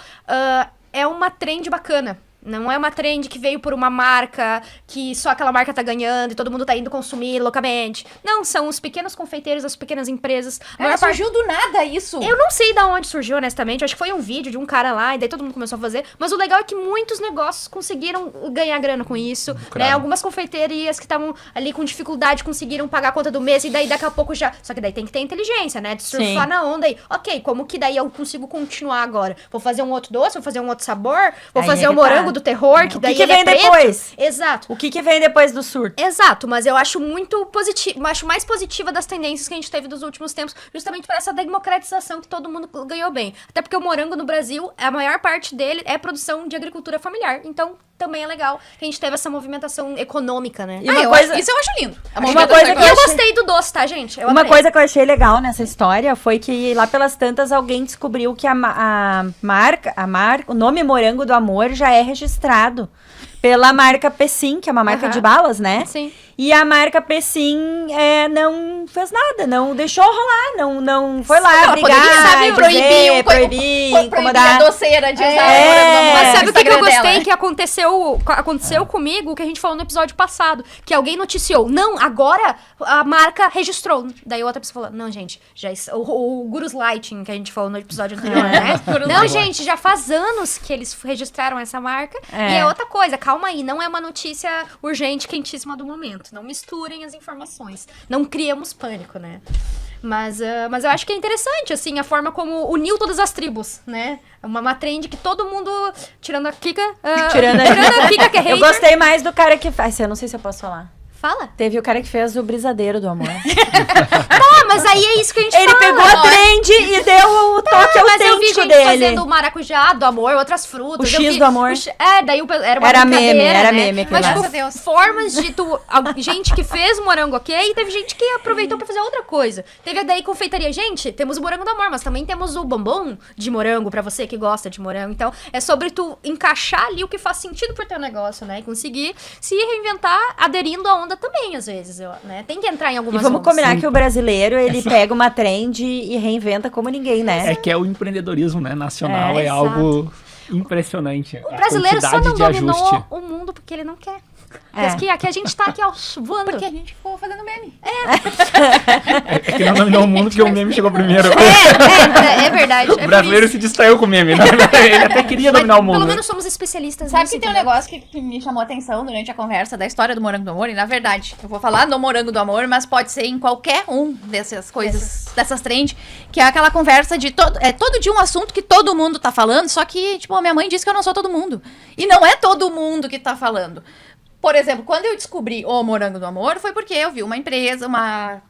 é uma trend bacana. Não é uma trend que veio por uma marca, que só aquela marca tá ganhando e todo mundo tá indo consumir loucamente. Não, são os pequenos confeiteiros, as pequenas empresas. A maior parte- Surgiu do nada isso. Eu não sei de onde surgiu, honestamente. Eu acho que foi um vídeo de um cara lá e daí todo mundo começou a fazer. Mas o legal é que muitos negócios conseguiram ganhar grana com isso. Claro. Né? Algumas confeitarias que estavam ali com dificuldade conseguiram pagar a conta do mês e daí daqui a pouco já... Só que daí tem que ter inteligência, né? De surfar Sim. na onda aí. Ok, como que daí eu consigo continuar agora? Vou fazer um outro doce? Vou fazer um outro sabor? Vou Aí fazer é o que morango tá. do terror, que O daí que ele é vem preto? depois? Exato. O que vem depois do surto? Exato, mas eu acho muito positivo, acho mais positiva das tendências que a gente teve dos últimos tempos, justamente por essa democratização que todo mundo ganhou bem. Até porque o morango no Brasil, a maior parte dele é produção de agricultura familiar. Então, também é legal que a gente teve essa movimentação econômica, né? E uma coisa- Isso eu acho lindo. Uma coisa E que eu achei- gostei do doce, tá, gente? Eu Uma adorei. coisa que eu achei legal nessa história foi que lá pelas tantas alguém descobriu que a marca, o nome Morango do Amor já é registrado pela marca Pessim, que é uma marca de balas, né? Sim. E a marca Pessim não fez nada, não deixou rolar, não foi lá Ela brigar, poderia, proibir, proibir a incomodar. doceira de usar Mas sabe o que eu Instagram gostei dela? que aconteceu comigo, o que a gente falou no episódio passado? Que alguém noticiou. Não, agora a marca registrou. Daí outra pessoa falou, não, gente, o Gurus Lighting, que a gente falou no episódio anterior, né? Não, gente, já faz anos que eles registraram essa marca. E é outra coisa, calma aí, não é uma notícia urgente, quentíssima do momento. Não misturem as informações. Não criemos pânico, né? Mas eu acho que é interessante, assim, a forma como uniu todas as tribos, né? Uma trend que todo mundo, tirando a Kika... tirando a Kika, que é hater. Eu gostei mais do cara que faz, eu não sei se eu posso falar. Fala. Teve o cara que fez o brisadeiro do amor. Tá, mas aí é isso que a gente Ele fala. pegou a trend e deu o toque Mas eu vi autêntico gente dele. fazendo o maracujá do amor, outras frutas. O X do amor. Daí era uma Era brincadeira, meme, era né? meme aquilo Mas, lá. tipo, Graças a Deus. formas de gente que fez morango, ok? E teve gente que aproveitou pra fazer outra coisa. Teve daí confeitaria. Gente, temos o morango do amor, mas também temos o bombom de morango pra você que gosta de morango. Então, é sobre tu encaixar ali o que faz sentido pro teu negócio, né? E conseguir se reinventar aderindo à onda também, às vezes, né? Tem que entrar em E algumas vamos ondas. combinar que o brasileiro, ele pega uma trend e reinventa como ninguém, né? É que é o empreendedorismo, né, nacional, É, algo impressionante. O brasileiro só não de dominou ajuste. o mundo porque ele não quer. É. Aqui a gente tá aqui, ó, voando. Porque a gente ficou fazendo meme. É que não dominou o mundo porque o meme chegou primeiro. É verdade. O brasileiro se distraiu com o meme, né? Ele até queria dominar o mundo. Pelo menos somos especialistas Sabe nisso, que tem um entendeu? negócio que me chamou a atenção durante a conversa da história do morango do amor? E na verdade, eu vou falar do morango do amor, mas pode ser em qualquer um dessas coisas, dessas trends, que é aquela conversa de todo dia um assunto que todo mundo tá falando, só que, tipo, a minha mãe disse que eu não sou todo mundo. E não é todo mundo que tá falando. Por exemplo, quando eu descobri o morango do amor, foi porque eu vi uma empresa, uma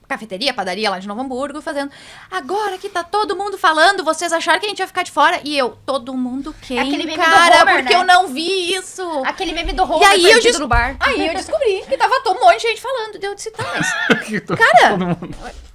cafeteria, padaria lá de Novo Hamburgo, fazendo. Agora que tá todo mundo falando, vocês acharam que a gente ia ficar de fora? E eu, todo mundo quem, Aquele meme do cara, Homer, porque né? eu não vi isso. Aquele meme do Homer E aí eu perdido des- no bar. Aí eu descobri que tava um monte de gente falando. Deu de citar, mas Todo cara, mundo.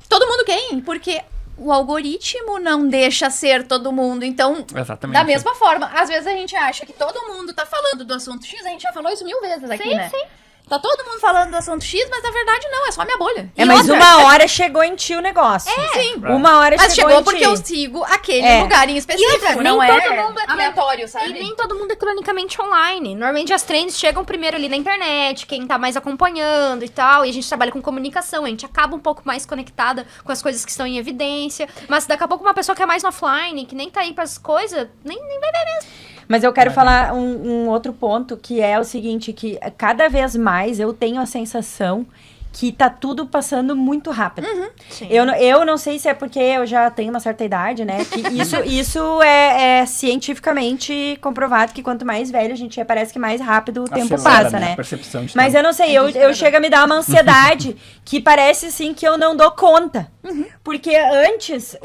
todo mundo quem? Porque o algoritmo não deixa ser todo mundo. Então, Exatamente. da mesma forma, às vezes a gente acha que todo mundo tá falando do assunto X, a gente já falou isso 1000 vezes aqui, Sim, né? sim. Tá todo mundo falando do assunto X, mas na verdade não, é só a minha bolha. É, E mas outra, uma hora chegou em ti o negócio. Sim. Uma hora Mas chegou chegou em porque ti. eu sigo aquele É. lugar em específico, outra, não nem é todo mundo é aleatório, E sabe? nem todo mundo é cronicamente online. Normalmente as trends chegam primeiro ali na internet, quem tá mais acompanhando e tal. E a gente trabalha com comunicação, a gente acaba um pouco mais conectada com as coisas que estão em evidência. Mas daqui a pouco uma pessoa que é mais no offline, que nem tá aí pras coisas, nem vai ver mesmo. Mas eu quero falar um outro ponto, que é o seguinte, que cada vez mais eu tenho a sensação que tá tudo passando muito rápido. Sim. Eu não sei se é porque eu já tenho uma certa idade, né? Que isso é cientificamente comprovado, que quanto mais velho a gente é, parece que mais rápido o tempo Acelera, passa, A né? percepção de Mas tempo. eu não sei, eu chego a me dar uma ansiedade que parece, assim, que eu não dou conta. Porque antes,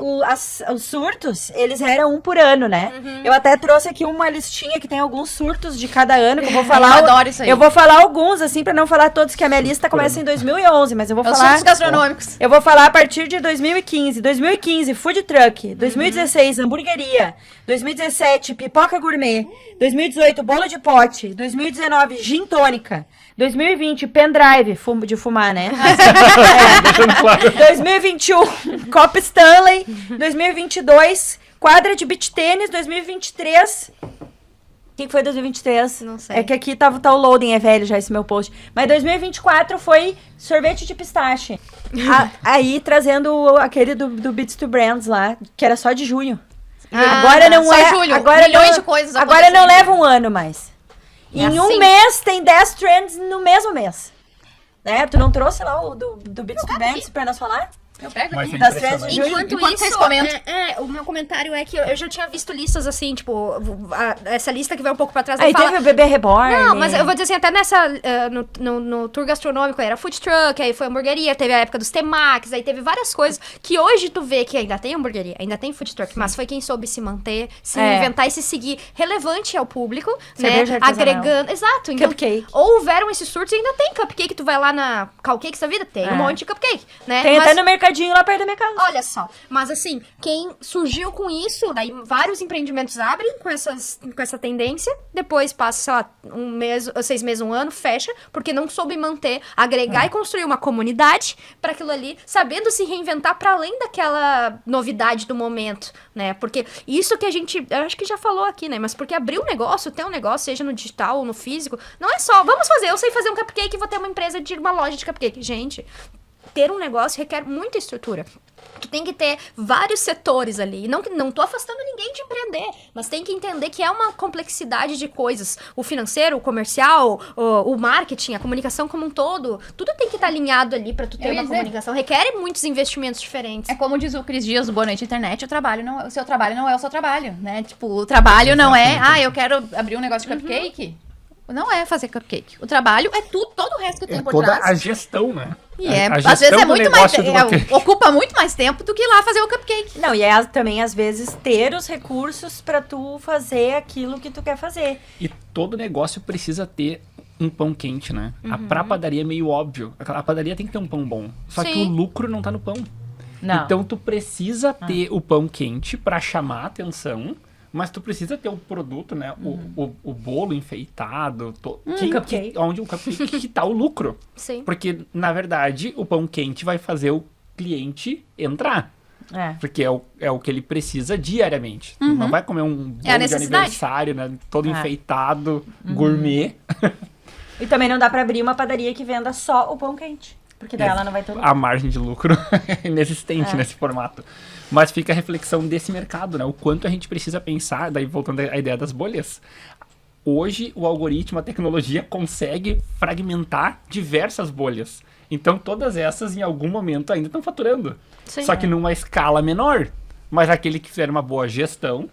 os surtos, eles eram um por ano, né? Eu até trouxe aqui uma listinha que tem alguns surtos de cada ano, que eu vou falar. Eu adoro isso aí. Eu vou falar alguns, assim, pra não falar todos, que a minha lista começa em 2011, mas eu vou É os falar... surtos gastronômicos. Eu vou falar a partir de 2015. 2015, food truck. 2016, hamburgueria. 2017, pipoca gourmet. 2018, bolo de pote. 2019, gin tônica. 2020, pendrive, de fumar, né? Deixando claro. 2021, Copa Stanley. 2022, quadra de beach tênis. 2023... O que foi 2023? Não sei. É que aqui tá o loading, é velho já esse meu post. Mas 2024 foi sorvete de pistache. Aí trazendo aquele do Beats to Brands lá, que era só de junho. Agora não só é. julho, Agora milhões não, de coisas agora não acontecendo. leva um ano mais. Em um assim? mês tem 10 trends no mesmo mês. Né? Tu não trouxe lá o do Beats to Brands pra nós falar? Eu pego Mas aqui. é Das impressionante. trends de junho. Enquanto vocês comentam. o meu comentário é que eu já tinha visto listas assim, tipo, essa lista que vai um pouco pra trás. Aí fala, teve o Bebê Reborn. não, mas eu vou dizer assim, até nessa, no tour gastronômico era food truck, aí foi hamburgueria, teve a época dos temacs, aí teve várias coisas que hoje tu vê que ainda tem hamburgueria, ainda tem food truck, mas foi quem soube se manter, se inventar e se seguir relevante ao público, Cerveja né, artesanal. agregando, exato. Então, Cupcake. houveram esses surtos e ainda tem cupcake, tu vai lá na Cupcakes da vida, tem um monte de cupcake, né? Tem mas, até no mercadinho lá perto da minha casa. Olha só, mas assim, quem surgiu com isso, daí vários empreendimentos abrem com essa tendência, depois passa, sei lá, 6 meses, 1 ano, fecha, porque não soube manter, agregar e construir uma comunidade para aquilo ali, sabendo se reinventar para além daquela novidade do momento, né? Porque isso que a gente, eu acho que já falou aqui, né? Mas porque abrir um negócio, ter um negócio, seja no digital ou no físico, não é só, vamos fazer, eu sei fazer um cupcake e vou ter uma empresa de uma loja de cupcake. Gente, ter um negócio requer muita estrutura. Tu tem que ter vários setores ali. Não tô afastando ninguém de empreender, mas tem que entender que é uma complexidade de coisas. O financeiro, o comercial, o marketing, a comunicação como um todo, tudo tem que estar alinhado ali pra tu ter uma comunicação. Requer muitos investimentos diferentes. É como diz o Cris Dias do Boa Noite Internet, o seu trabalho não é o seu trabalho, né? Tipo, o trabalho não é, eu quero abrir um negócio de cupcake. Não é fazer cupcake. O trabalho é tudo, todo o resto que tem por toda trás. a gestão, né? E a às vezes gestão é do muito mais negócio ocupa muito mais tempo do que ir lá fazer o cupcake. Não, e também, às vezes, ter os recursos pra tu fazer aquilo que tu quer fazer. E todo negócio precisa ter um pão quente, né? Pra padaria é meio óbvio. A padaria tem que ter um pão bom. Só que o lucro não tá no pão. Não. Então tu precisa ter o pão quente pra chamar a atenção, mas tu precisa ter o produto, né? O bolo enfeitado, Cupcake. onde o cupcake que tá o lucro. Sim. Porque, na verdade, o pão quente vai fazer o cliente entrar. É. Porque é o que ele precisa diariamente. Tu não vai comer um bolo É a de necessidade. aniversário, né? Todo enfeitado, gourmet. E também não dá pra abrir uma padaria que venda só o pão quente. Porque daí ela não vai ter lucro. A margem de lucro é inexistente nesse formato. Mas fica a reflexão desse mercado, né? O quanto a gente precisa pensar, daí voltando à ideia das bolhas. Hoje, o algoritmo, a tecnologia consegue fragmentar diversas bolhas. Então, todas essas, em algum momento, ainda estão faturando. Sim. Só que numa escala menor. Mas aquele que fizer uma boa gestão,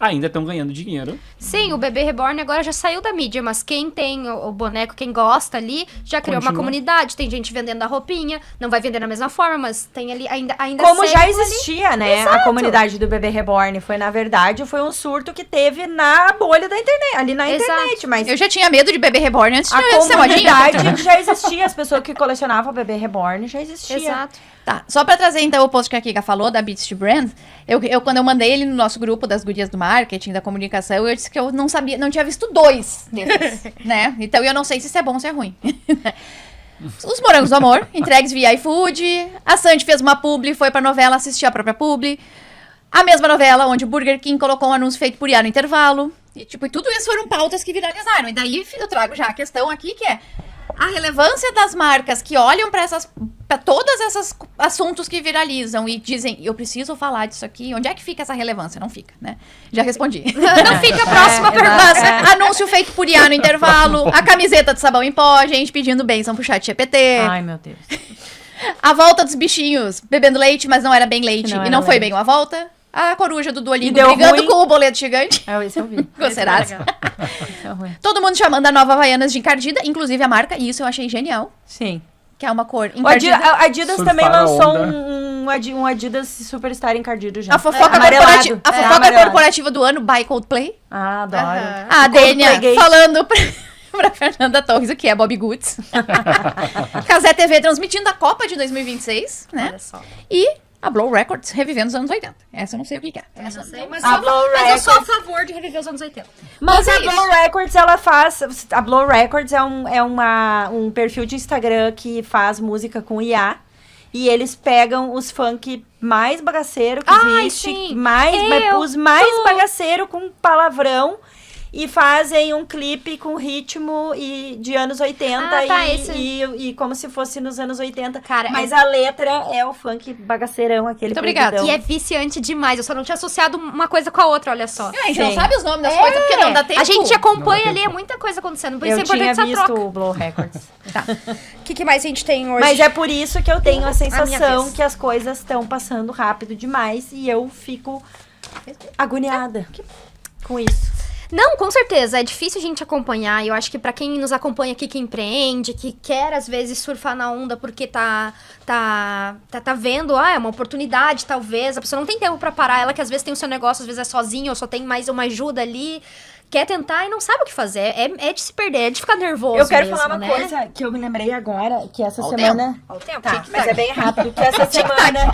ainda estão ganhando dinheiro. Sim, o Bebê Reborn agora já saiu da mídia, mas quem tem o boneco, quem gosta ali, já criou uma Continua. comunidade. Tem gente vendendo a roupinha, não vai vender da mesma forma, mas tem ali ainda Como segue já ali. existia, né? Exato. A comunidade do Bebê Reborn. Na verdade, foi um surto que teve na bolha da internet, ali na Exato. internet. Mas Eu já tinha medo de Bebê Reborn antes a de ser modinha. comunidade já existia. As pessoas que colecionavam Bebê Reborn já existia. Exato. Tá, só pra trazer então o post que a Kika falou, da Beats to Brand, quando eu mandei ele no nosso grupo das gurias do marketing, da comunicação, eu disse que eu não sabia, não tinha visto 2 desses, né? Então eu não sei se isso é bom ou se é ruim. Os Morangos do Amor, entregues via iFood, a Sandy fez uma publi, foi pra novela assistir a própria publi, a mesma novela onde o Burger King colocou um anúncio feito por IA no intervalo, e tudo isso foram pautas que viralizaram, e daí eu trago já a questão aqui que é a relevância das marcas que olham para todos esses assuntos que viralizam e dizem, eu preciso falar disso aqui. Onde é que fica essa relevância? Não fica, né? Já respondi. Não fica a próxima pergunta. Anúncio feito por IA no intervalo, a camiseta de sabão em pó, gente pedindo bênção pro chat GPT. Ai, meu Deus. A volta dos bichinhos bebendo leite, mas não era bem leite Não e era não foi leite. bem uma volta. A coruja do Duolingo deu brigando ruim. com o boleto gigante. Esse eu vi. Gostarás? Esse é ruim. Todo mundo chamando a nova Havaianas de encardida, inclusive a marca, e isso eu achei genial. Sim. Que é uma cor O Adidas, encardida. a Adidas Surfar também a lançou onda. um Adidas Superstar encardido já. A fofoca, Amarelado. corporativa, corporativa do ano, by Coldplay. Ah, adoro. A Dênia Coldplay gay. falando pra Fernanda Torres o que é Bob Goods. Casé TV transmitindo a Copa de 2026, né? Olha só. E a Blow Records revivendo os anos 80. Essa eu não sei o que é. Essa eu sei, mas A Blow eu sou a favor de reviver os anos 80. Mas é a isso. Blow Records, ela faz... A Blow Records é um perfil de Instagram que faz música com IA. E eles pegam os funk mais bagaceiro que Ai, existe. sim. Os mais bagaceiro com palavrão. E fazem um clipe com ritmo de anos 80 Ah, tá, esse. e como se fosse nos anos 80. Cara, Mas a letra é o funk bagaceirão, aquele Muito obrigada. proibidão. E é viciante demais. Eu só não tinha associado uma coisa com a outra, olha só. A gente não Sim. sabe os nomes das coisas porque não dá tempo. A gente Não dá acompanha tempo. ali, é muita coisa acontecendo. Por isso é Eu tinha importante essa visto troca. o Blow Records. O que mais a gente tem hoje? Mas é por isso que eu tenho a minha sensação vez. que as coisas estão passando rápido demais e eu fico agoniada com isso. Não, com certeza. É difícil a gente acompanhar. E eu acho que pra quem nos acompanha aqui, que empreende, que quer, às vezes, surfar na onda porque tá vendo, é uma oportunidade, talvez. A pessoa não tem tempo pra parar. Ela que às vezes tem o seu negócio, às vezes é sozinha ou só tem mais uma ajuda ali. quer tentar e não sabe o que fazer. É de se perder, é de ficar nervoso. Eu quero mesmo, falar uma né? coisa que eu me lembrei agora, que essa Olha o semana... Olha o tempo, Tá, tic-tac. mas é bem rápido, que essa semana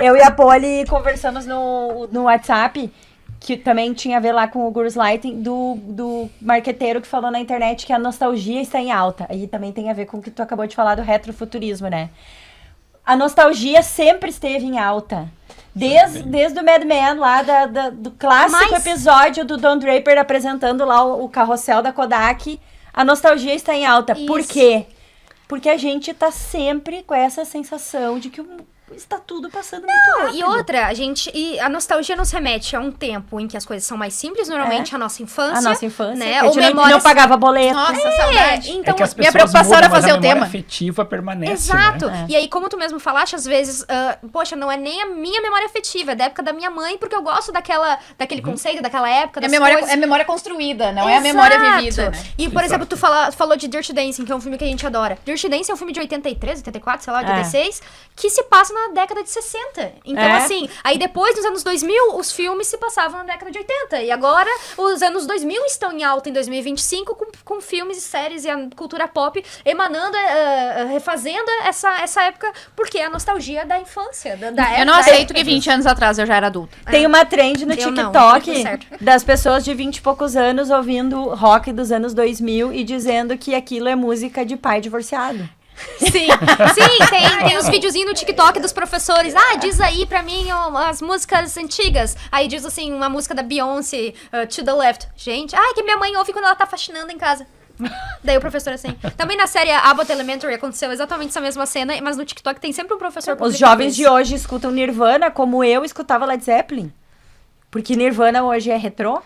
eu e a Poli conversamos no WhatsApp, que também tinha a ver lá com o Gurus Lighting, do marqueteiro que falou na internet que a nostalgia está em alta. Aí também tem a ver com o que tu acabou de falar do retrofuturismo, né? A nostalgia sempre esteve em alta. Desde o Mad Men lá, do clássico episódio do Don Draper apresentando lá o carrossel da Kodak, a nostalgia está em alta. Isso. Por quê? Porque a gente tá sempre com essa sensação de que está tudo passando muito rápido. E outra, a nostalgia nos remete a um tempo em que as coisas são mais simples, normalmente a nossa infância. A nossa infância. Né? A Ou gente não memórias... pagava boleto. Nossa, saudade. Então, que as minha pessoas preocupação mudam, era mas fazer a o memória tema. afetiva permanece, Exato. né? E aí, como tu mesmo falaste, às vezes, poxa, não é nem a minha memória afetiva, é da época da minha mãe, porque eu gosto daquele conceito, daquela época, das coisas. É memória construída, não é a memória vivida, né? E, por exemplo, tu falou de Dirty Dancing, que é um filme que a gente adora. Dirty Dancing é um filme de 83, 84, sei lá, 86, que se passa na década de 60. Então, assim, aí depois, nos anos 2000, os filmes se passavam na década de 80. E agora, os anos 2000 estão em alta em 2025, com filmes e séries e a cultura pop emanando, refazendo essa época, porque é a nostalgia da infância, da época. Eu não aceito que 20 anos atrás eu já era adulta. Tem uma trend no Eu não, TikTok tá tudo certo. das pessoas de 20 e poucos anos ouvindo rock dos anos 2000 e dizendo que aquilo é música de pai divorciado. Sim, tem os videozinhos no TikTok dos professores. Diz aí pra mim as músicas antigas. Aí diz assim, uma música da Beyoncé, To The Left. Gente, que minha mãe ouve quando ela tá faxinando em casa. Daí o professor assim. Também na série Abbott Elementary aconteceu exatamente essa mesma cena, mas no TikTok tem sempre um professor Os publicando jovens isso. de hoje escutam Nirvana como eu escutava Led Zeppelin. Porque Nirvana hoje é retrô.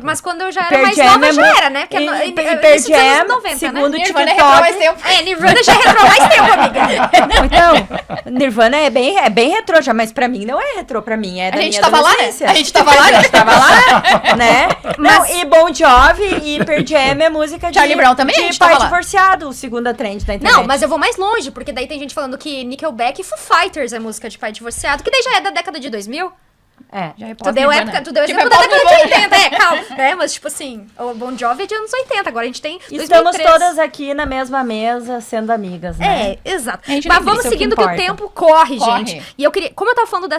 Mas quando eu já era Pearl mais Jam nova, já era, né? Que e início Pearl dos Jam, anos 90, segundo o né? Nirvana é TikTok. retrô mais tempo. Nirvana já retrô mais tempo, amiga. Então, Nirvana é bem retrô já, mas pra mim não é retrô, pra mim é da A gente minha tava lá, né? adolescência. A gente tava lá. Né? Não, e Bon Jovi e Pearl Jam é música de, Charlie Brown também, a de gente pai tava lá. divorciado, segunda trend da internet. Não, mas eu vou mais longe, porque daí tem gente falando que Nickelback e Foo Fighters é música de pai divorciado, que daí já é da década de 2000. Já é Tu deu pós-Nirvana. tu deu Tipo, exemplo é da década de 80, calma. Mas, tipo assim, o Bon Jovi é de anos 80, agora a gente tem 2003. Estamos todas aqui na mesma mesa, sendo amigas, né? Exato. A gente Mas nem vamos isso é o que seguindo que o importa. tempo corre, Corre. gente. E eu queria, como eu tava falando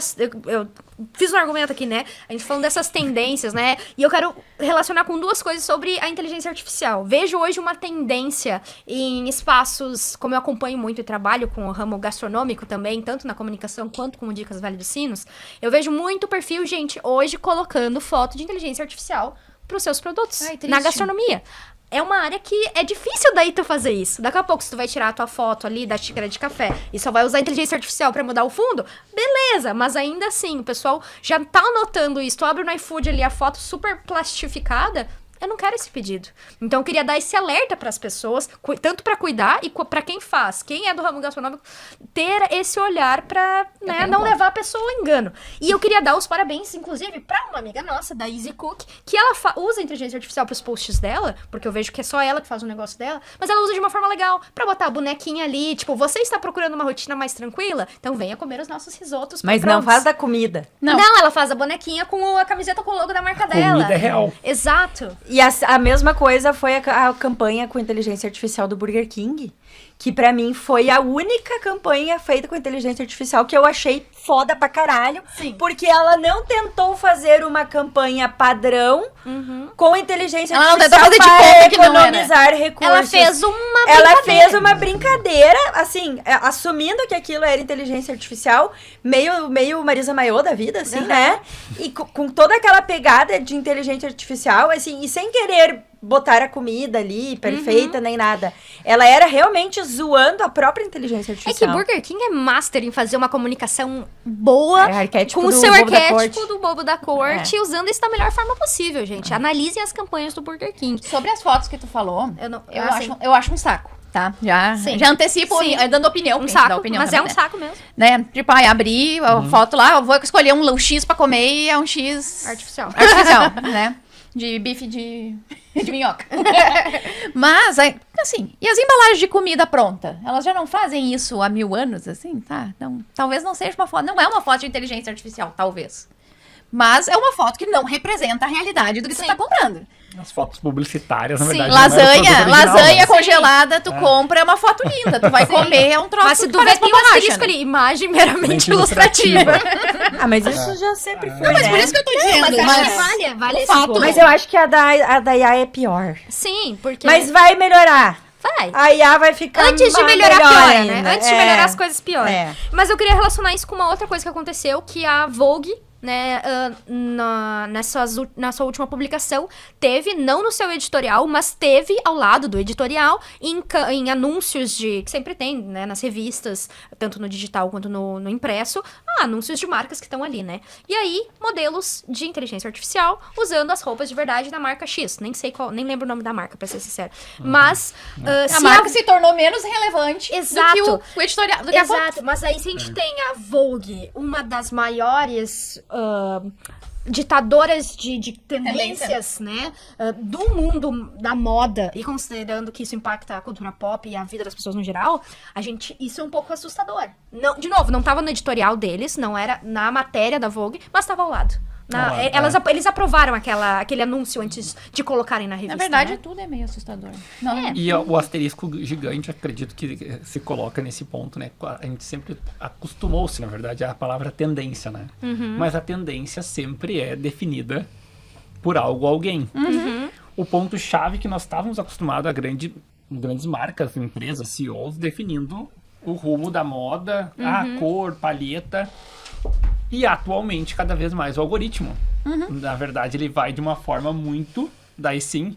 eu fiz um argumento aqui, né? A gente falando dessas tendências, né? E eu quero relacionar com duas coisas sobre a inteligência artificial. Vejo hoje uma tendência em espaços, como eu acompanho muito e trabalho com o ramo gastronômico também, tanto na comunicação quanto com o Dicas Vale dos Sinos, eu vejo muito perfil, gente, hoje colocando foto de inteligência artificial pros seus produtos Ai, triste. na gastronomia. É uma área que é difícil daí tu fazer isso. Daqui a pouco, se tu vai tirar a tua foto ali da xícara de café e só vai usar a inteligência artificial pra mudar o fundo, beleza. Mas ainda assim, o pessoal já tá notando isso. Tu abre no iFood ali a foto super plastificada, eu não quero esse pedido. Então eu queria dar esse alerta pras pessoas, tanto pra cuidar e pra quem faz, quem é do ramo gastronômico, ter esse olhar pra não levar a pessoa ao engano. E eu queria dar os parabéns, inclusive, pra uma amiga nossa, da Easy Cook, que ela usa a inteligência artificial pros posts dela, porque eu vejo que é só ela que faz o negócio dela, mas ela usa de uma forma legal, pra botar a bonequinha ali, tipo, você está procurando uma rotina mais tranquila? Então venha comer os nossos risotos Mas não prontos. faz da comida. Não. Ela faz a bonequinha com a camiseta com o logo da marca dela. Comida é real. Exato. E a mesma coisa foi a campanha com inteligência artificial do Burger King, que pra mim foi a única campanha feita com inteligência artificial que eu achei foda pra caralho. Sim. Porque ela não tentou fazer uma campanha padrão com inteligência Ela não artificial tentou fazer de para conta que não era. economizar recursos. Ela fez uma Ela brincadeira. fez uma brincadeira, assim, assumindo que aquilo era inteligência artificial, meio Marisa Mayô da vida, assim, né? E com toda aquela pegada de inteligência artificial, assim, e sem querer botar a comida ali, perfeita, nem nada. Ela era realmente zoando a própria inteligência É que artificial. Burger King é master em fazer uma comunicação boa É arquétipo com o do seu bobo da arquétipo corte. do bobo da corte, usando isso da melhor forma possível, gente. Analisem as campanhas do Burger King. Sobre as fotos que tu falou, Eu não- eu acho um saco, tá? Sim. Já antecipo, Sim. dando opinião. Um quem dá saco, opinião mas também, é um né? saco mesmo. Né? Tipo, abri a foto lá, eu vou escolher um X pra comer e é um X... Artificial. Artificial, né? De bife de minhoca. Mas, assim, e as embalagens de comida pronta? Elas já não fazem isso há 1000 anos, assim, tá? Não, talvez não seja uma foto, não é uma foto de inteligência artificial, talvez. Mas é uma foto que não representa a realidade do que você tá comprando. As fotos publicitárias, na Sim. verdade, não era o produto original, Lasanha né? congelada, tu compra, é uma foto linda. Tu vai comer, é um troço Mas se que tu vê, parece tem uma um borracha, asterisco né? ali, imagem meramente Mente ilustrativa. Ah, mas isso já sempre foi, Mas né? por isso que eu tô dizendo. Mas acho Mas, que vale esse fato. ponto. Mas eu acho que a da IA é pior. Sim, porque... Mas vai melhorar. vai. A IA vai ficar Antes de melhorar, melhor piora, ainda. né? Antes de melhorar, as coisas pioram. É. Mas eu queria relacionar isso com uma outra coisa que aconteceu, que a Vogue, né, na sua última publicação, teve, não no seu editorial, mas teve ao lado do editorial, em anúncios que sempre tem, né, nas revistas, tanto no digital quanto no impresso, anúncios de marcas que estão ali, né? E aí, modelos de inteligência artificial usando as roupas de verdade da marca X. Nem sei qual, nem lembro o nome da marca, pra ser sincero. Mas, a marca se tornou menos relevante Exato. do que o editorial. Do que a foto. Exato, mas aí se a gente tem a Vogue, uma das maiores ditadoras de tendências, né, do mundo da moda, e considerando que isso impacta a cultura pop e a vida das pessoas no geral, isso é um pouco assustador. Não, de novo, não estava no editorial deles, não era na matéria da Vogue, mas estava ao lado. Eles aprovaram aquele anúncio antes de colocarem na revista. Na verdade, né? tudo é meio assustador. Não, E o asterisco gigante, acredito que se coloca nesse ponto, né? A gente sempre acostumou-se, na verdade, à palavra tendência, né? Mas a tendência sempre é definida por algo ou alguém. O ponto-chave que nós estávamos acostumados a grandes marcas, empresas, CEOs, definindo o rumo da moda, a cor, palheta. E atualmente, cada vez mais, o algoritmo. Na verdade, ele vai de uma forma muito, daí sim,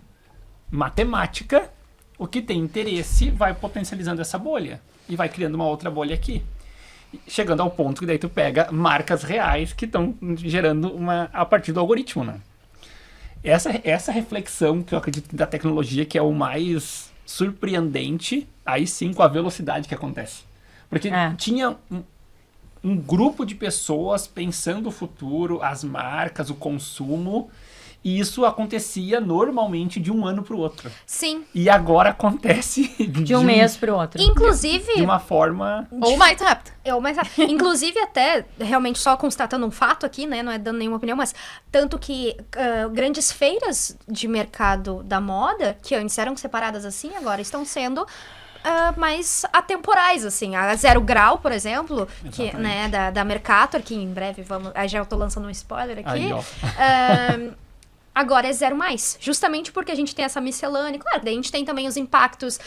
matemática. O que tem interesse vai potencializando essa bolha. E vai criando uma outra bolha aqui. Chegando ao ponto que daí tu pega marcas reais que estão gerando a partir do algoritmo, né? Essa reflexão que eu acredito da tecnologia, que é o mais surpreendente, aí sim, com a velocidade que acontece. Porque tinha um grupo de pessoas pensando o futuro, as marcas, o consumo, e isso acontecia normalmente de um ano para o outro. Sim. E agora acontece De um mês pro outro. Inclusive... de uma forma... ou mais rápido. Inclusive, até, realmente, só constatando um fato aqui, né? Não é dando nenhuma opinião, mas tanto que grandes feiras de mercado da moda, que antes eram separadas assim, agora estão sendo... mais atemporais, assim. A Zero Grau, por exemplo, que, né, da Mercator, que em breve vamos... Aí já eu tô lançando um spoiler aqui. Aí, ó. Agora é 0+. Justamente porque a gente tem essa miscelânea. Claro, daí a gente tem também os impactos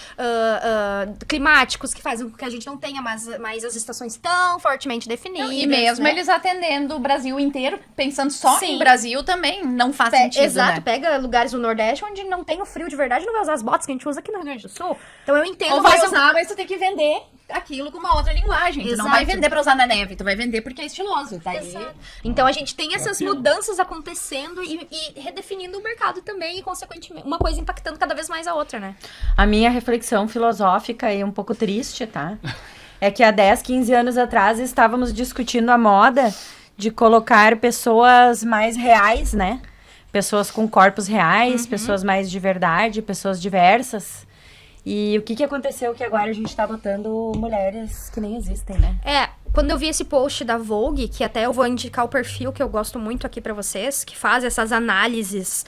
climáticos que fazem com que a gente não tenha mais as estações tão fortemente definidas. E mesmo né? eles atendendo o Brasil inteiro, pensando só Sim. em Brasil também, não faz sentido, Exato, né? pega lugares do Nordeste onde não tem o frio de verdade, não vai usar as botas que a gente usa aqui no Rio Grande do Sul. Então eu entendo. Ou vai mas usar, mas tu tem que vender aquilo com uma outra linguagem. Tu não Exato. vai vender pra usar na neve, tu vai vender porque é estiloso. Daí... Exato. Então a gente tem essas mudanças acontecendo e redefinindo o mercado também, e consequentemente uma coisa impactando cada vez mais a outra, né? A minha reflexão filosófica e um pouco triste, tá? É que há 10, 15 anos atrás estávamos discutindo a moda de colocar pessoas mais reais, né? Pessoas com corpos reais, pessoas mais de verdade, pessoas diversas. E o que aconteceu que agora a gente tá botando mulheres que nem existem, né? Quando eu vi esse post da Vogue, que até eu vou indicar o perfil que eu gosto muito aqui pra vocês, que faz essas análises,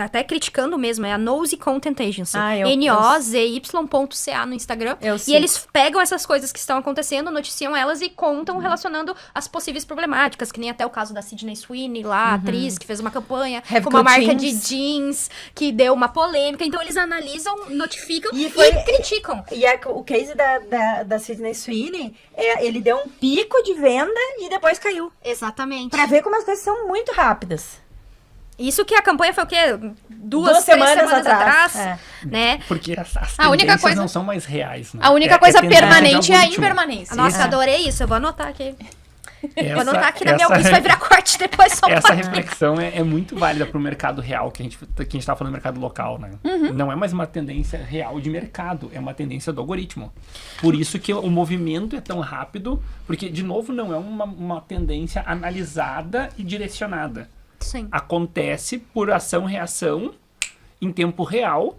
até criticando mesmo, é a Nosy Content Agency. NOZY.ca no Instagram. E eles pegam essas coisas que estão acontecendo, noticiam elas e contam relacionando as possíveis problemáticas, que nem até o caso da Sydney Sweeney lá, a atriz, que fez uma campanha com uma marca de jeans, que deu uma polêmica. Então eles analisam, notificam e criticam. E o case da Sydney Sweeney, ele deu um pico de venda e depois caiu. Exatamente. Pra ver como as coisas são muito rápidas. Isso que a campanha foi o quê? 2 semanas atrás. Né? Porque as A única tendências coisa- não são mais reais, né? A única coisa tendência de permanente é a algoritmo. impermanência. Nossa, adorei isso. Eu vou anotar aqui. Vou anotar aqui na minha... essa- Isso vai virar corte depois, só Essa pra... reflexão é muito válida para o mercado real, que a gente tá falando do mercado local, né? Não é mais uma tendência real de mercado, é uma tendência do algoritmo. Por isso que o movimento é tão rápido, porque, de novo, não é uma tendência analisada e direcionada. Sim. Acontece por ação-reação em tempo real.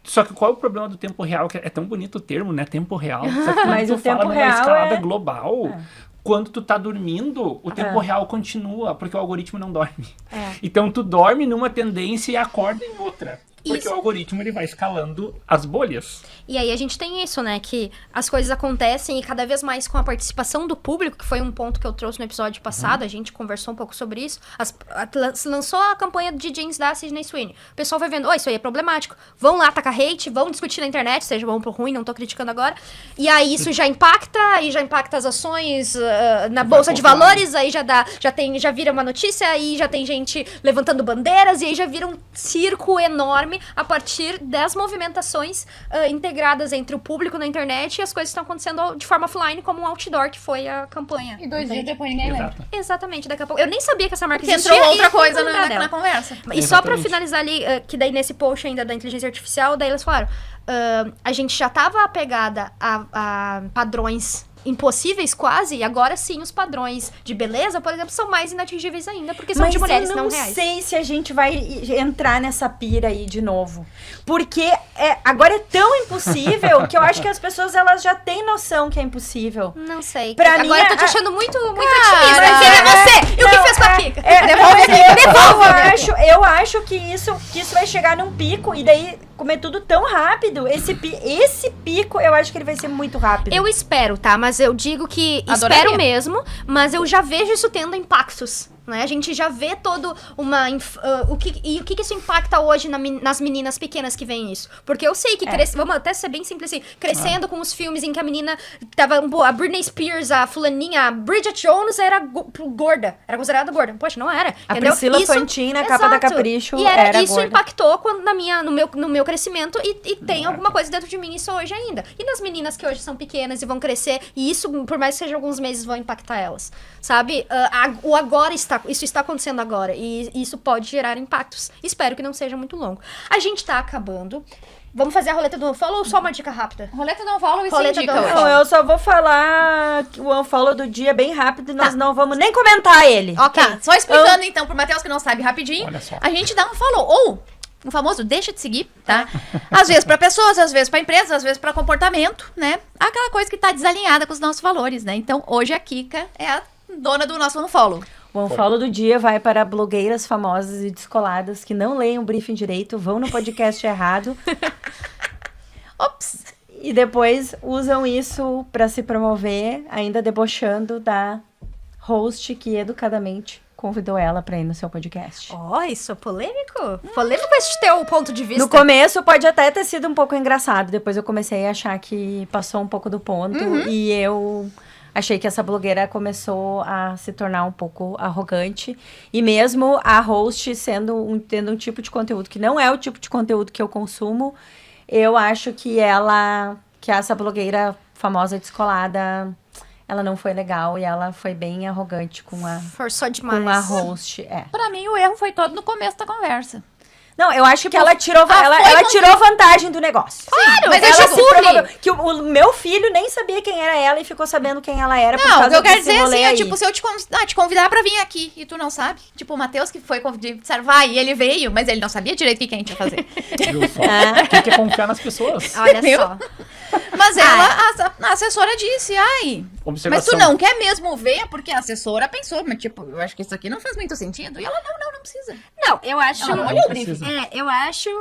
Só que qual é o problema do tempo real? Que é tão bonito o termo, né? Tempo real. Só que quando Mas tu o fala tempo numa real escada é- global... quando tu tá dormindo, o tempo real continua, porque o algoritmo não dorme. É. Então tu dorme numa tendência e acorda em outra. Porque Isso. o algoritmo ele vai escalando as bolhas. E aí a gente tem isso, né? Que as coisas acontecem e cada vez mais com a participação do público, que foi um ponto que eu trouxe no episódio passado, a gente conversou um pouco sobre isso. Lançou a campanha de jeans da Sydney Sweeney. O pessoal vai vendo, isso aí é problemático. Vão lá tacar hate, vão discutir na internet, seja bom ou ruim, não tô criticando agora. E aí isso já impacta as ações na Bolsa de Valores, aí já vira uma notícia, aí já tem gente levantando bandeiras, e aí já vira um circo enorme a partir das movimentações integradas entre o público na internet e as coisas estão acontecendo de forma offline, como um outdoor, que foi a campanha. E 2 dias depois ninguém lembra. Exato. Exatamente, daqui a pouco. Eu nem sabia que essa marca Porque existia. entrou outra e fui coisa lembrar dela. na conversa. E só pra Exatamente. finalizar ali, que daí nesse post ainda da inteligência artificial, daí eles falaram, a gente já tava apegada a padrões impossíveis quase, e agora sim os padrões de beleza, por exemplo, são mais inatingíveis ainda, porque são Mas de mulheres, eu não não reais. sei se a gente vai entrar nessa pira aí de novo. Porque agora é tão impossível que eu acho que as pessoas elas já têm noção que é impossível. Não sei. Pra Agora mim, eu tô te achando muito Cara, otimista. Quem é você? E o que não, fez com a pica? Eu acho que isso vai chegar num pico e daí comer tudo tão rápido. Esse pico, eu acho que ele vai ser muito rápido. Eu espero, tá? Mas eu digo que Adoraria. espero mesmo, mas eu já vejo isso tendo impactos. Né? A gente já vê todo o que isso impacta hoje nas meninas pequenas que veem isso. Porque eu sei que vamos até ser bem simples assim, crescendo com os filmes em que a menina tava, a Britney Spears, a fulaninha, a Bridget Jones era gorda, era considerada gorda. Poxa, não era. A Entendeu? Priscila Isso- Fantin, na capa da Exato. Capricho, E era isso gorda. impactou no meu crescimento e tem alguma coisa dentro de mim isso hoje ainda. E nas meninas que hoje são pequenas e vão crescer, e isso, por mais que seja alguns meses, vão impactar elas. Sabe? O agora isso está acontecendo agora. E isso pode gerar impactos. Espero que não seja muito longo. A gente tá acabando. Vamos fazer a roleta do unfollow ou só uma dica rápida? Roleta não follow e Roleta sem dica do hoje. unfollow. Não, eu só vou falar o unfollow do dia bem rápido e nós não vamos nem comentar ele. Ok. Tá, só explicando então pro Matheus que não sabe rapidinho. Olha só. A gente dá um follow ou o famoso deixa de seguir, tá? Às vezes pra pessoas, às vezes pra empresas, às vezes pra comportamento, né? Aquela coisa que tá desalinhada com os nossos valores, né? Então hoje a Kika é a dona do nosso unfollow. O unfollow do dia vai para blogueiras famosas e descoladas que não leem o briefing direito, vão no podcast errado Ops! e depois usam isso para se promover, ainda debochando da host que educadamente convidou ela para ir no seu podcast. Ó, isso é polêmico? Polêmico esse teu ponto de vista. No começo pode até ter sido um pouco engraçado, depois eu comecei a achar que passou um pouco do ponto e eu achei que essa blogueira começou a se tornar um pouco arrogante. E mesmo a host tendo um tipo de conteúdo que não é o tipo de conteúdo que eu consumo, eu acho que essa blogueira famosa e descolada, ela não foi legal e ela foi bem arrogante com a Forçou demais. host. Pra mim o erro foi todo no começo da conversa. Não, eu acho que ela tirou, foi ela tirou vantagem do negócio. Claro, mas Ela deixa se promoveu. Que o meu filho nem sabia quem era ela e ficou sabendo quem ela era por Não, o causa que eu quero desse dizer rolê assim, é aí. tipo, se eu te convidar pra vir aqui e tu não sabe, tipo, o Matheus que foi observar e ele veio, mas ele não sabia direito o que a gente ia fazer. Viu só? Tem que confiar nas pessoas. Olha Viu? só. Mas a assessora disse, mas Observação. tu não quer mesmo ver, porque a assessora pensou, mas tipo, eu acho que isso aqui não faz muito sentido. E ela, não precisa. Não, eu acho. Ela não precisa.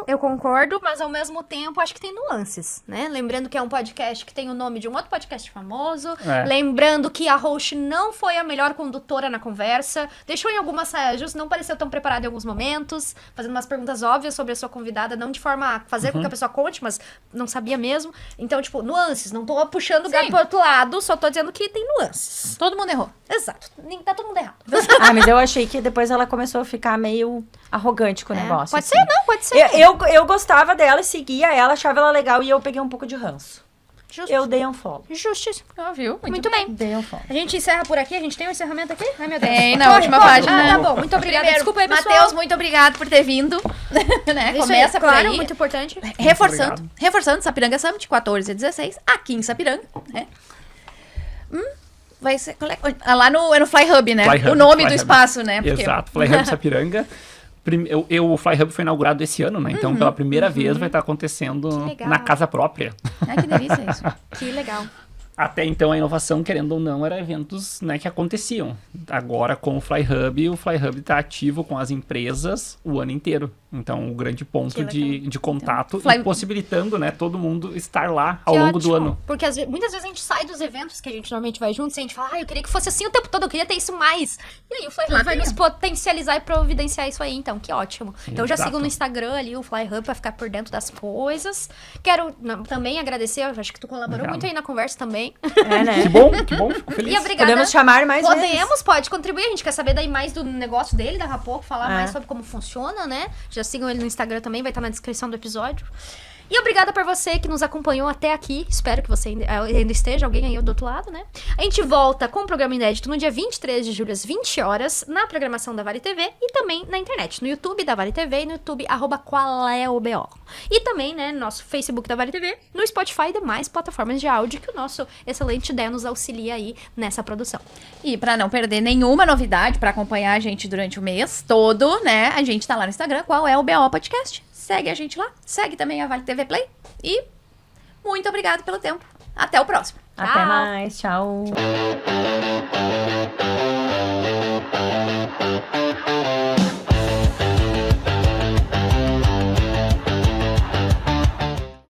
Eu concordo, mas ao mesmo tempo acho que tem nuances, né? Lembrando que é um podcast que tem o nome de um outro podcast famoso. É. Lembrando que a host não foi a melhor condutora na conversa. Deixou em algumas saias justas, não pareceu tão preparada em alguns momentos. Fazendo umas perguntas óbvias sobre a sua convidada, não de forma a fazer com que a pessoa conte, mas não sabia mesmo. Então, tipo, nuances. Não tô puxando o gato pro outro lado, só tô dizendo que tem nuances. Todo mundo errou. Exato. Tá todo mundo errado. Mas eu achei que depois ela começou a ficar meio arrogante com o negócio. Pode assim. ser, não, pode ser. Eu gostava dela e seguia ela, achava ela legal e eu peguei um pouco de ranço. Justo. Eu dei um follow. Justíssimo. Viu? Muito bem. Dei um follow. A gente encerra por aqui? A gente tem um encerramento aqui? Ai, meu Deus. Tem, na última página. Ah, tá bom. Muito obrigada. Primeiro, Desculpa aí, pessoal. Matheus, muito obrigado por ter vindo. Né? Isso Começa aí, por claro, aí. muito importante. Reforçando, Sapiranga Summit, 14 e 16, aqui em Sapiranga, né? Vai ser... Lá no Fly Hub, né? Fly Hub, o nome Fly do Hub. espaço, né? Porque- Exato, Fly Hub Sapiranga. O Fly Hub foi inaugurado esse ano, né? Então, pela primeira vez, vai estar acontecendo Que legal. na casa própria. Ai, que delícia isso. Que legal. Até então, a inovação, querendo ou não, era eventos, né, que aconteciam. Agora, com o Flyhub tá ativo com as empresas o ano inteiro. Então, o grande ponto de contato e possibilitando, né, todo mundo estar lá ao longo do ano. Porque muitas vezes a gente sai dos eventos que a gente normalmente vai juntos e a gente fala, eu queria que fosse assim o tempo todo, eu queria ter isso mais. E aí o Flyhub vai nos potencializar e providenciar isso aí, então, que ótimo. Então, eu já sigo no Instagram ali o Flyhub pra ficar por dentro das coisas. Quero também agradecer, eu acho que tu colaborou muito aí na conversa também. É, né? Que bom, fico feliz. E obrigada. Podemos chamar mais vezes. Pode contribuir. A gente quer saber daí mais do negócio dele, daqui a pouco, falar mais sobre como funciona, né? Já sigam ele no Instagram também, vai estar na descrição do episódio. E obrigada por você que nos acompanhou até aqui. Espero que você ainda esteja, alguém aí do outro lado, né? A gente volta com o programa inédito no dia 23 de julho, às 20 horas, na programação da Vale TV e também na internet, no YouTube da Vale TV e no YouTube, @qualeobo. E também, né, no nosso Facebook da Vale TV, no Spotify e demais plataformas de áudio que o nosso excelente Dé nos auxilia aí nessa produção. E pra não perder nenhuma novidade, pra acompanhar a gente durante o mês todo, né, a gente tá lá no Instagram, qual é o BO Podcast. Segue a gente lá, segue também a Vale TV Play e muito obrigado pelo tempo. Até o próximo. Até mais, tchau.